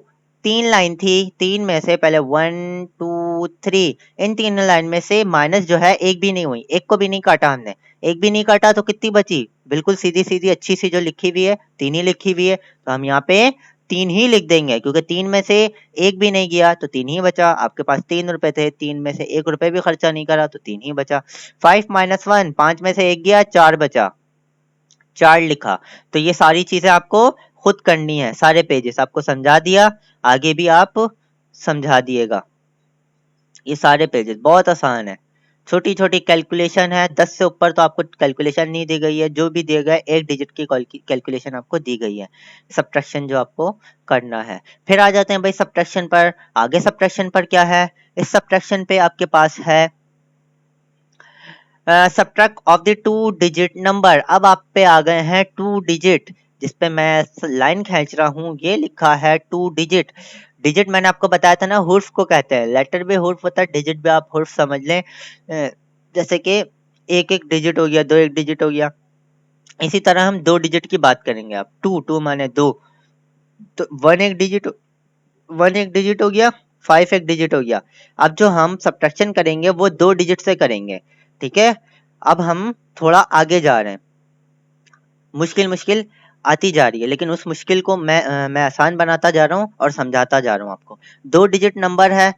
3 लाइन थी, 3 में से पहले 1 2 3, इन 3 लाइन में से माइनस जो है एक भी नहीं हुई, एक को भी नहीं काटा हमने, एक भी नहीं काटा, तो कितनी बची, बिल्कुल सीधी सीधी अच्छी सी जो लिखी हुई है, 3 ही लिखी हुई है, तो हम यहाँ पे 3 ही लिख देंगे, क्योंकि 3 में से एक भी नहीं गया तो 3 ही बचा। आपके पास 3 रुपए थे, 3 में से 1 रुपए भी खर्चा नहीं करा तो 3 ही बचा। 5 माइनस 1, 5 में से 1 गया, 4 बचा, 4 लिखा। तो ये सारी चीजें आपको खुद करनी है, सारे पेजेस आपको समझा दिया, आगे भी आप समझा दिएगा। ये सारे पेजेस बहुत आसान है, छोटी छोटी कैलकुलेशन है, 10 से ऊपर तो आपको कैलकुलेशन नहीं दी गई है, जो भी दिया गया है 1 डिजिट की कैलकुलेशन आपको दी गई है, सब्ट्रैक्शन जो आपको करना है। फिर आ जाते हैं भाई सब्ट्रैक्शन पर। आगे सब्ट्रैक्शन पर क्या है, इस सब्ट्रैक्शन पे आपके पास है subtract of the 2 digit number. अब आप पे आ गए हैं 2 डिजिट, जिसपे मैं लाइन खींच रहा हूँ, ये लिखा है 2 डिजिट। डिजिट मैंने आपको बताया था ना, हुर्फ को कहते हैं, लेटर भी हुर्फ होता है, डिजिट भी आप हुर्फ समझ लें। जैसे कि एक एक डिजिट हो गया, 2 एक डिजिट हो गया, इसी तरह हम 2 डिजिट की बात करेंगे। आप 2 माने 2, तो 1 एक डिजिट, 1 एक डिजिट हो गया, 5 एक डिजिट हो गया। अब जो हम सब्ट्रैक्शन करेंगे वो 2 डिजिट से करेंगे, ठीक है। अब हम थोड़ा आगे जा रहे हैं, मुश्किल मुश्किल आती जा रही है, लेकिन उस मुश्किल को मैं आसान बनाता जा रहा हूँ और समझाता जा रहा हूँ आपको। 2 डिजिट नंबर है,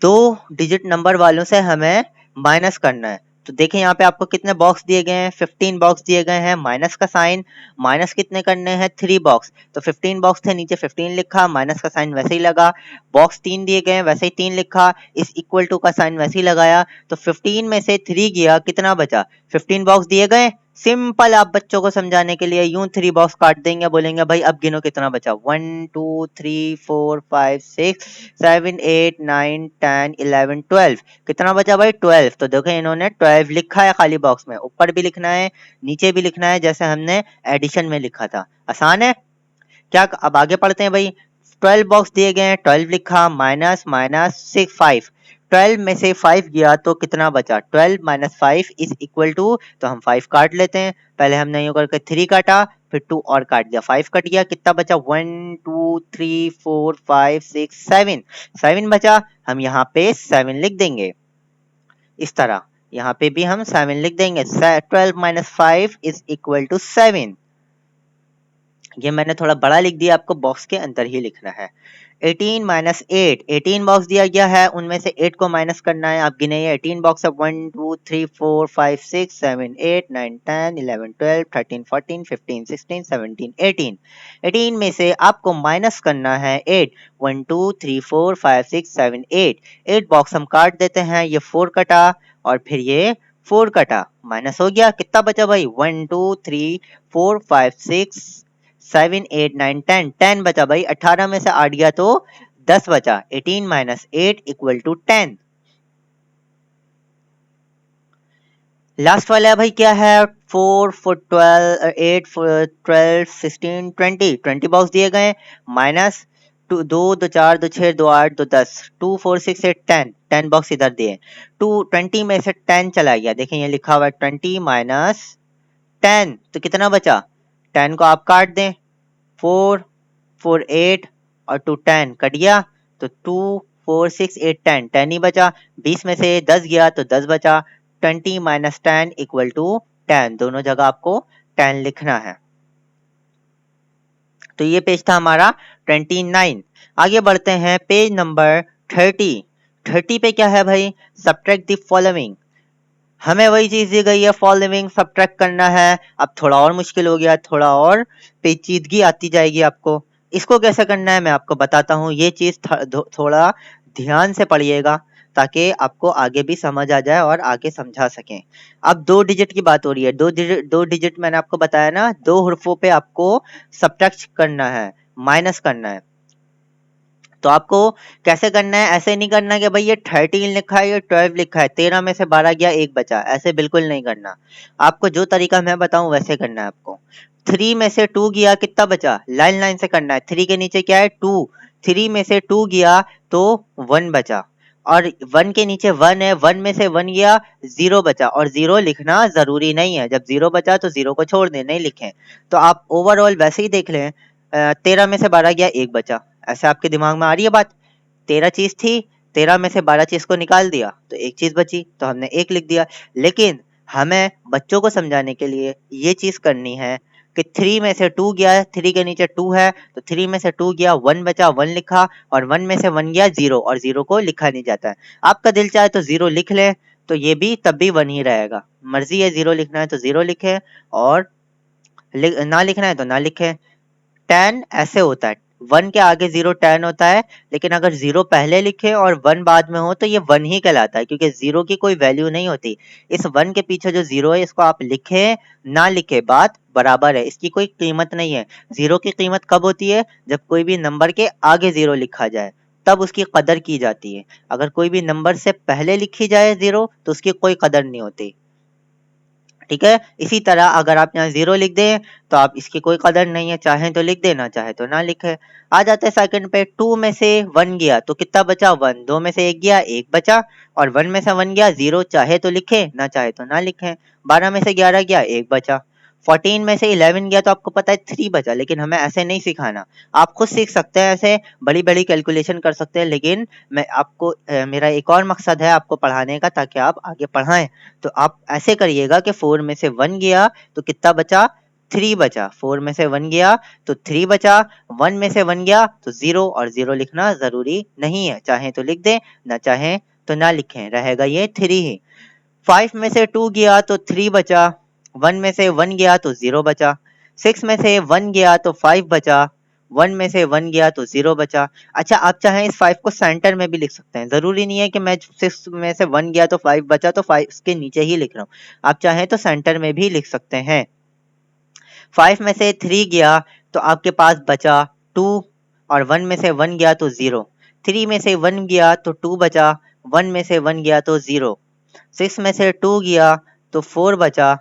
2 डिजिट नंबर वालों से हमें माइनस करना है। तो देखिए यहाँ पे आपको कितने बॉक्स दिए गए हैं, 15 बॉक्स दिए गए हैं, माइनस का साइन, माइनस कितने करने हैं, 3 बॉक्स, तो 15 बॉक्स थे, नीचे 15 लिखा, माइनस का साइन वैसे ही लगा, बॉक्स 3 दिए गए हैं, वैसे ही 3 लिखा, इस इक्वल टू का साइन वैसे ही लगाया, तो 15 में से 3 गया, कितना बचा, 15 बॉक्स दिए गए, सिंपल आप बच्चों को समझाने के लिए यूं 3 बॉक्स काट देंगे, बोलेंगे भाई अब गिनो कितना बचा, 1 2 3 4 5 6 7 8 9 10 11 12, कितना बचा भाई 12। तो देखो इन्होंने 12 लिखा है खाली बॉक्स में, ऊपर भी लिखना है नीचे भी लिखना है, जैसे हमने एडिशन में लिखा था। आसान है क्या, अब आगे पढ़ते हैं भाई। 12 बॉक्स दिए गए हैं, 12 लिखा, माइनस माइनस 6 5, 12 में से 5 गया तो कितना बचा, 12 माइनस 5 इज इक्वल टू, तो हम 5 काट लेते हैं, पहले हमने यूं करके 3 काटा, फिर 2 और काट दिया, 5 कट गया, कितना बचा 1 2 3 4 5 6 7, 7 बचा, हम यहाँ पे 7 लिख देंगे। इस तरह यहाँ पे भी हम 7 लिख देंगे, 12 माइनस 5 इज इक्वल टू 7। ये मैंने थोड़ा बड़ा लिख दिया, आपको बॉक्स के अंदर ही लिखना है। 18 माइनस 8, 18 बॉक्स दिया गया है, उनमें से 8 को माइनस करना है, आप गिने 18 बॉक्स है, 1 2 3 4 5 6 7 8 9 10 11 12 13 14 15 16 17 18, 18 में से आपको माइनस करना है 8, 1 2 3 4 5 6 7 8, 8 बॉक्स हम काट देते हैं, ये 4 कटा और फिर ये 4 कटा, माइनस हो गया, कितना बचा भाई 1 2 3 4 5 6 7 8 9 10, 10 बचा भाई, 18 में से 8 गया तो 10 बचा, 18 माइनस 8 इक्वल टू 10। लास्ट वाला है भाई क्या है, 4 4 12 8 12 16 20, 20 बॉक्स दिए गए, माइनस 2 2 4 2 6 2 8 2 10, 2 4 6 8 10, 10 बॉक्स इधर दिए, 2 20 में से 10 चला गया, देखें ये लिखा हुआ है 20 माइनस 10, तो कितना बचा, 10 को आप काट दें, 4 4 8 और 2 10 कट गया, तो 2 4 6 8 10, 10 ही बचा, 20 में से 10 गया तो 10 बचा, 20 माइनस 10 इक्वल टू 10, दोनों जगह आपको 10 लिखना है। तो ये पेज था हमारा 29। आगे बढ़ते हैं पेज नंबर 30। 30 पे क्या है भाई, सब्ट्रैक्ट द फॉलोइंग, हमें वही चीज दी गई है, फॉलोइंग सब्ट्रैक्ट करना है। अब थोड़ा और मुश्किल हो गया, थोड़ा और पेचीदगी आती जाएगी आपको। इसको कैसे करना है मैं आपको बताता हूँ, ये चीज थोड़ा ध्यान से पढ़िएगा ताकि आपको आगे भी समझ आ जाए और आगे समझा सकें। अब 2 डिजिट की बात हो रही है, 2 डिजिट मैंने आपको बताया ना, 2 हुर्फों पे आपको सब्ट्रैक्ट करना है, माइनस करना है। तो आपको कैसे करना है, ऐसे नहीं करना कि भाई ये 13 लिखा है, ये 12 लिखा है, 13 में से 12 गया, एक बचा, ऐसे बिल्कुल नहीं करना। आपको जो तरीका मैं बताऊं वैसे करना है आपको। 3 में से 2 गया, कितना बचा, लाइन लाइन से करना है। 3 के नीचे क्या है, 2, 3 में से 2 गया तो 1 बचा, और 1 के नीचे 1 है, 1 में से 1 गया, 0 बचा, और 0 लिखना जरूरी नहीं है, जब 0 बचा तो 0 को छोड़ दें, नहीं लिखें। तो आप ओवरऑल वैसे ही देख लें, 13 में से 12 गया, एक बचा, ऐसे आपके दिमाग में आ रही है बात। 13 चीज थी, 13 में से 12 चीज को निकाल दिया तो एक चीज बची, तो हमने एक लिख दिया। लेकिन हमें बच्चों को समझाने के लिए ये चीज करनी है कि 3 में से 2 गया, 3 के नीचे 2 है, तो 3 में से 2 गया, 1 बचा, 1 लिखा, और 1 में से 1 गया 0, और 0 को लिखा नहीं जाता है। आपका दिल चाहे तो 0 लिख ले, तो ये भी तब भी 1 ही रहेगा, मर्जी है, 0 लिखना है तो 0 लिखे, और ना लिखना है तो ना लिखे। 10 ऐसे होता है, 1 के आगे 0 10 होता है, लेकिन अगर 0 पहले लिखे और 1 बाद में हो तो ये 1 ही कहलाता है, क्योंकि 0 की कोई वैल्यू नहीं होती। इस 1 के पीछे जो 0 है, इसको आप लिखे ना लिखे बात बराबर है, इसकी कोई कीमत नहीं है। 0 की कीमत कब होती है, जब कोई भी नंबर के आगे 0 लिखा जाए, तब उसकी कदर की जाती है। अगर कोई भी नंबर से पहले लिखी जाए 0 तो उसकी कोई कदर नहीं होती। ठीक है, इसी तरह अगर आप यहाँ 0 लिख दें तो आप इसकी कोई कदर नहीं है, चाहे तो लिख देना, चाहे तो ना लिखे। आ जाते हैं सेकंड पे, 2 में से 1 गया तो कितना बचा, 1, 2 में से 1 गया, एक बचा, और 1 में से 1 गया 0, चाहे तो लिखे, ना चाहे तो ना लिखे। 12 में से 11 गया, एक बचा। 14 में से 11 गया तो आपको पता है 3 बचा, लेकिन हमें ऐसे नहीं सिखाना। आप खुद सीख सकते हैं, ऐसे बड़ी बड़ी कैलकुलेशन कर सकते हैं, लेकिन मैं आपको मेरा एक और मकसद है आपको पढ़ाने का, ताकि आप आगे पढ़ाएं। तो आप ऐसे करिएगा कि 4 में से 1 गया तो कितना बचा, 3 बचा। 4 में से 1 गया तो 3 बचा, 1 में से 1 गया तो 0, और 0 लिखना जरूरी नहीं है, चाहे तो लिख दें, ना चाहे तो ना लिखें, रहेगा ये 3 ही। 5 में से 2 गया तो 3 बचा, 1 में से 1 गया तो 0 बचा। 6 में से 1 गया तो 5 बचा, 1 में से 1 गया तो 0 बचा। अच्छा, आप चाहें इस 5 को सेंटर में भी लिख सकते हैं, जरूरी नहीं है कि मैं 6 में से 1 गया तो 5 बचा तो 5 के नीचे ही लिख रहा हूँ, आप चाहें तो सेंटर में भी लिख सकते हैं। 5 में से 3 गया तो आपके पास बचा 2, और 1 में से 1 गया तो 0। 3 में से 1 गया तो 2 बचा, 1 में से 1 गया तो 0। 6 में से 2 गया तो 4 बचा,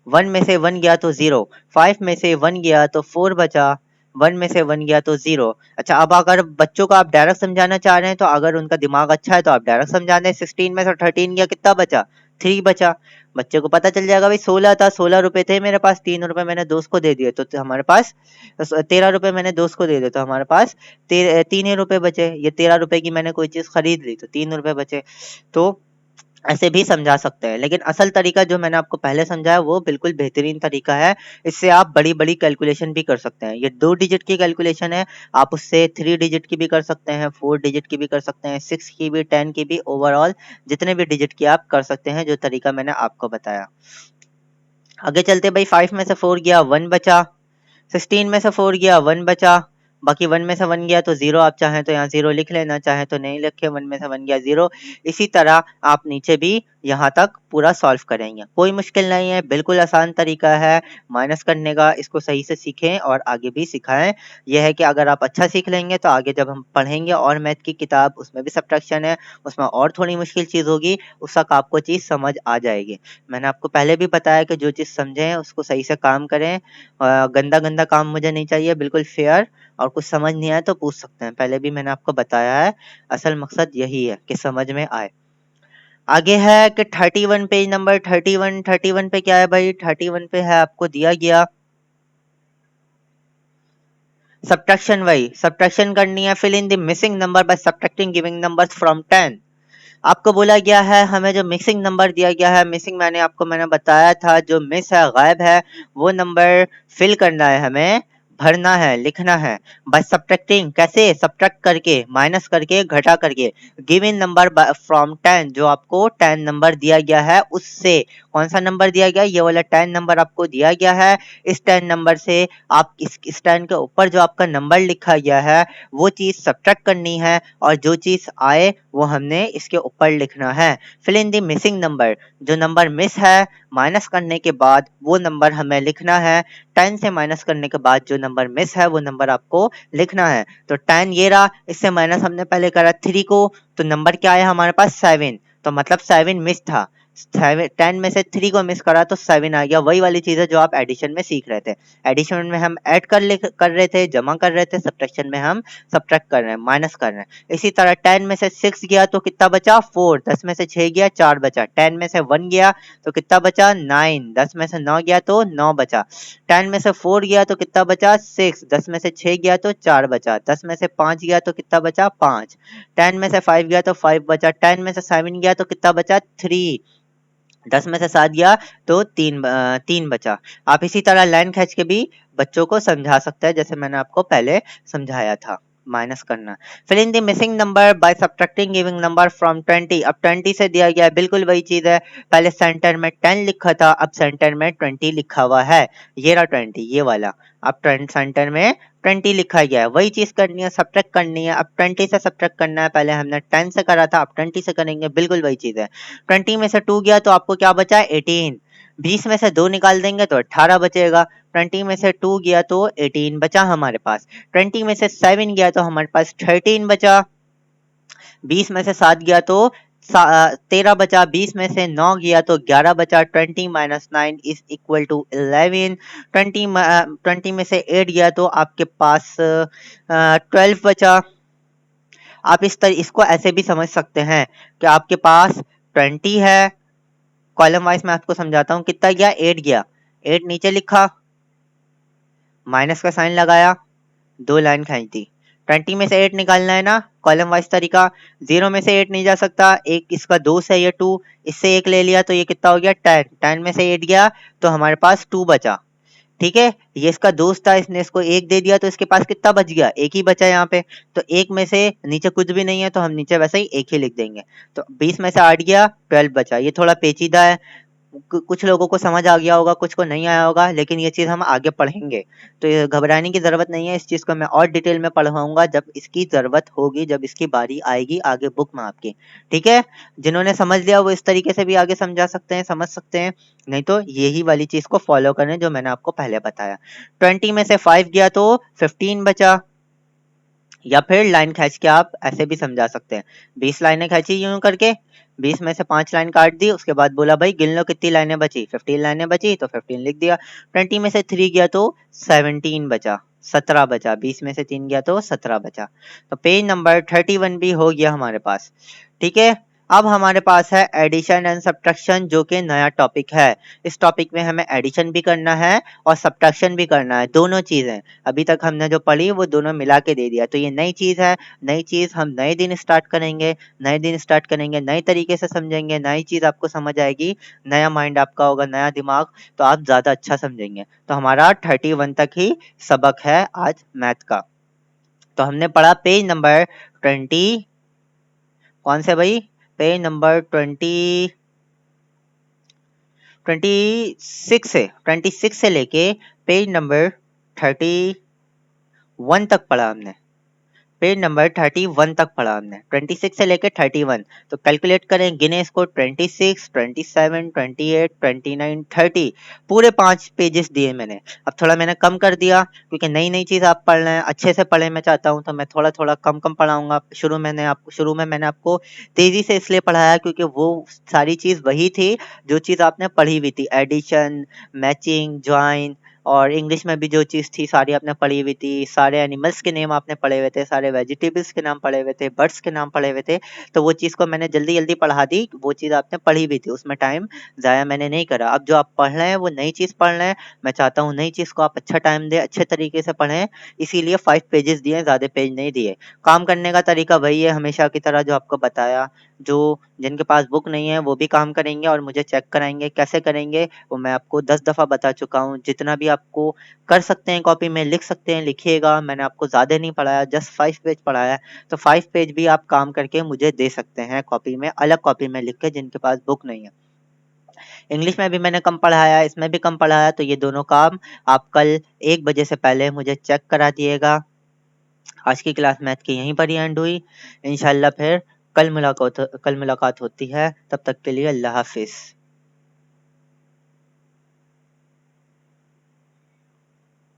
1 में से 1 गया तो 0। 5 में से 1 गया तो 4 बचा, 1 में से 1 गया तो 0। अच्छा, अब अगर बच्चों को आप डायरेक्ट समझाना चाह रहे हैं, तो अगर उनका दिमाग अच्छा है तो आप डायरेक्ट समझा दें। 16 में से 13 गया, कितना बचा, 3 बचा। बच्चे को पता चल जाएगा भाई 16 था, 16 रुपए थे मेरे पास, 3 रुपए मैंने दोस्त को दे दिए, तो हमारे पास 13 रुपए मैंने दोस्त को दे दिए, तो हमारे पास 3 ही रुपए बचे। ये 13 रुपए की मैंने कोई चीज खरीद ली तो 3 रुपए बचे। तो ऐसे भी समझा सकते हैं, लेकिन असल तरीका जो मैंने आपको पहले समझाया वो बिल्कुल बेहतरीन तरीका है। इससे आप बड़ी बड़ी कैलकुलेशन भी कर सकते हैं। ये 2 डिजिट की कैलकुलेशन है, आप उससे 3 डिजिट की भी कर सकते हैं, 4 डिजिट की भी कर सकते हैं, 6 की भी, 10 की भी, ओवरऑल जितने भी डिजिट की आप कर सकते हैं, जो तरीका मैंने आपको बताया। आगे चलते भाई, 5 में से 4 गया, 1 बचा। 16 में से 4 गया, 1 बचा। बाकी 1 में से 1 गया तो 0, आप चाहें तो यहाँ 0 लिख लेना, चाहे तो नहीं लिखे, 1 में से 1 गया 0। इसी तरह आप नीचे भी यहाँ तक पूरा सॉल्व करेंगे, कोई मुश्किल नहीं है, बिल्कुल आसान तरीका है माइनस करने का। इसको सही से सीखें और आगे भी सिखाएं। यह है कि अगर आप अच्छा सीख लेंगे तो आगे जब हम पढ़ेंगे और मैथ की किताब, उसमें भी सब्ट्रैक्शन है, उसमें और थोड़ी मुश्किल चीज़ होगी, उस तक आपको चीज़ समझ आ जाएगी। मैंने आपको पहले भी बताया कि जो चीज़ समझें उसको सही से काम करें। गंदा गंदा काम मुझे नहीं चाहिए, बिल्कुल फेयर। और कुछ समझ नहीं आए तो पूछ सकते हैं, पहले भी मैंने आपको बताया है। असल मकसद यही है कि समझ में आए। आगे है कि 31 पेज नंबर 31 पे क्या है भाई, 31 पे है आपको दिया गया सब्ट्रैक्शन। वही सब्ट्रैक्शन करनी है, fill in the missing number by subtracting giving numbers from 10। आपको बोला गया है हमें जो मिसिंग नंबर दिया गया है, मिसिंग मैंने बताया था, जो मिस है, गायब है, वो नंबर फिल करना है, हमें भरना है, लिखना है। बाय सब्ट्रैक्टिंग, कैसे, सब्ट्रैक्ट करके, माइनस करके, घटा करके, गिवन नंबर फ्रॉम 10, जो आपको 10 नंबर दिया गया है उससे। कौन सा नंबर दिया गया, ये वाला 10 नंबर आपको दिया गया है। इस 10 नंबर से आप इस 10 के ऊपर जो आपका नंबर लिखा गया है वो चीज सब्ट्रैक्ट करनी है, और जो चीज आए वो हमने इसके ऊपर लिखना है। Fill in the missing number, जो नंबर मिस है, माइनस करने के बाद वो नंबर हमें लिखना है। 10 से माइनस करने के बाद जो नंबर मिस है वो नंबर आपको लिखना है। तो 10 ये रहा, इससे माइनस हमने पहले करा 3 को, तो नंबर क्या आया हमारे पास 7, तो मतलब 7 मिस था। 10 में से 3 को मिस करा तो 7 आ गया। वही वाली चीज है जो आप एडिशन में सीख रहे थे। एडिशन में हम ऐड कर रहे थे, जमा कर रहे थे, सब्ट्रैक्शन में हम सब्ट्रैक्ट कर रहे हैं, माइनस कर रहे हैं। इसी तरह 10 में से 6 गया तो कितना बचा 4, 10 में से 6 गया 4 बचा। 10 में से 1 गया तो कितना बचा 9, 10 में से 9 गया तो 9 बचा। 10 में से 4 गया तो कितना बचा 6, 10 में से 6 गया तो 4 बचा। 10 में से 5 गया तो कितना बचा 5। 10 में से 5 गया तो 5 बचा। 10 में से 7 गया तो कितना बचा 3। 10 में से 7 गया तो 3 बचा। आप इसी तरह लाइन खींच के भी बच्चों को समझा सकते हैं, जैसे मैंने आपको पहले समझाया था माइनस करना। Fill in the missing number by subtracting giving number from 20। अब 20 से दिया गया है, बिल्कुल वही चीज है। पहले सेंटर में 10 लिखा था, अब सेंटर में 20 लिखा हुआ है। ये रहा 20, ये वाला। अब सेंटर में 20 लिखा गया है। वही चीज करनी है, सब्ट्रैक्ट करनी है। अब 20 से सब्ट्रैक्ट करना है, पहले हमने 10 से करा था, अब 20 से करेंगे, बिल्कुल वही चीज है। 20 में से 2 गया तो आपको क्या बचा 18। 20 में से 2 निकाल देंगे तो 18 बचेगा। 20 में से 2 गया तो 18 बचा हमारे पास। 20 में से 7 गया तो हमारे पास 13 बचा। 20 में से 7 गया तो 13 बचा। 20 में से 9 गया तो 11 बचा। 20 माइनस 9 इज इक्वल टू 11। 20 में से 8 गया तो आपके पास 12 बचा। आप इसको ऐसे भी समझ सकते हैं कि आपके पास 20 है, कॉलम वाइज मैं आपको समझाता हूँ। कितना गया 8 गया, 8 नीचे लिखा, माइनस का साइन लगाया, 2 लाइन खींच दी। 20 में से 8 निकालना है ना, कॉलम वाइज तरीका। 0 में से 8 नहीं जा सकता, एक इसका दोस्त है ये 2, इससे 1 ले लिया तो ये कितना हो गया 10। 10 में से 8 गया तो हमारे पास 2 बचा। ठीक है, ये इसका दोस्त था, इसने इसको 1 दे दिया तो इसके पास कितना बच गया, 1 ही बचा यहाँ पे। तो 1 में से नीचे कुछ भी नहीं है तो हम नीचे वैसे ही 1 ही लिख देंगे। तो 20 में से 8 गया, 12 बचा। ये थोड़ा पेचीदा है, कुछ लोगों को समझ आ गया होगा, कुछ को नहीं आया होगा, लेकिन ये चीज़ हम आगे पढ़ेंगे, तो ये घबराने की ज़रूरत नहीं है। इस चीज़ को मैं और डिटेल में पढ़वाऊंगा जब इसकी ज़रूरत होगी, जब इसकी बारी आएगी आगे बुक में आपकी। ठीक है, जिन्होंने समझ लिया वो इस तरीके से भी आगे समझा सकते हैं, समझ सकते हैं, नहीं तो यही वाली चीज़ को फॉलो करें जो मैंने आपको पहले बताया। 20 में से 5 गया तो 15 बचा। या फिर लाइन खींच के आप ऐसे भी समझा सकते हैं। 20 लाइनें खींची यूं करके, 20 में से 5 लाइन काट दी, उसके बाद बोला भाई गिन लो कितनी लाइनें बची, 15 लाइनें बची तो 15 लिख दिया। 20 में से 3 गया तो 17 बचा, 17 बचा। 20 में से 3 गया तो 17 बचा। तो पेज नंबर 31 भी हो गया हमारे पास। ठीक है, अब हमारे पास है एडिशन एंड सब्ट्रैक्शन, जो कि नया टॉपिक है। इस टॉपिक में हमें एडिशन भी करना है और सब्ट्रैक्शन भी करना है, दोनों चीजें। अभी तक हमने जो पढ़ी वो दोनों मिला के दे दिया, तो ये नई चीज है। नई चीज हम नए दिन स्टार्ट करेंगे, नए दिन स्टार्ट करेंगे, नए तरीके से समझेंगे, नई चीज आपको समझ आएगी, नया माइंड आपका होगा, नया दिमाग, तो आप ज्यादा अच्छा समझेंगे। तो हमारा 31 तक ही सबक है आज मैथ का। तो हमने पढ़ा पेज नंबर 20, कौन से भाई, पेज नंबर 26 से लेके पेज नंबर 31 तक पढ़ा हमने। पेज नंबर 31 तक पढ़ा हमने, 26 से लेके 31। तो कैलकुलेट करें, गिने इसको, 26, 27, 28, 29, 30, पूरे 5 पेजेस दिए मैंने। अब थोड़ा मैंने कम कर दिया क्योंकि नई नई चीज़ आप पढ़ रहे हैं, अच्छे से पढ़े मैं चाहता हूँ, तो मैं थोड़ा थोड़ा कम कम पढ़ाऊंगा। शुरू में मैंने आपको तेज़ी से इसलिए पढ़ाया क्योंकि वो सारी चीज़ वही थी जो चीज़ आपने पढ़ी हुई थी, एडिशन, मैचिंग, ज्वाइन, और इंग्लिश में भी जो चीज़ थी सारी आपने पढ़ी हुई थी। सारे एनिमल्स के नेम आपने पढ़े हुए थे, सारे वेजिटेबल्स के नाम पढ़े हुए थे, बर्ड्स के नाम पढ़े हुए थे। तो वो चीज़ को मैंने जल्दी जल्दी पढ़ा दी, वो चीज़ आपने पढ़ी हुई थी, उसमें टाइम ज़ाया मैंने नहीं करा। अब जो आप पढ़ रहे हैं वो नई चीज़ पढ़ रहे हैं, मैं चाहता हूँ नई चीज़ को आप अच्छा टाइम दें, अच्छे तरीके से पढ़ें, इसीलिए 5 पेजेस दिए, ज़्यादा पेज नहीं दिए। काम करने का तरीका वही है हमेशा की तरह जो आपको बताया। जो जिनके पास बुक नहीं है वो भी काम करेंगे और मुझे चेक कराएंगे, कैसे करेंगे वो मैं आपको 10 दफ़ा बता चुका हूँ। जितना भी आपको कर सकते हैं कॉपी में लिख सकते हैं, लिखिएगा। मैंने आपको ज़्यादा नहीं पढ़ाया, जस्ट 5 पेज पढ़ाया है, तो 5 पेज भी आप काम करके मुझे दे सकते हैं कॉपी में, अलग कॉपी में लिख के, जिनके पास बुक नहीं है। इंग्लिश में भी मैंने कम पढ़ाया, इसमें भी कम पढ़ाया, तो ये दोनों काम आप कल 1 बजे से पहले मुझे चेक करा दिएगा। आज की क्लास मैथ की यहीं पर ही एंड हुई। इंशाल्लाह फिर कल मुलाकात होती है, तब तक के लिए अल्लाह हाफिज़।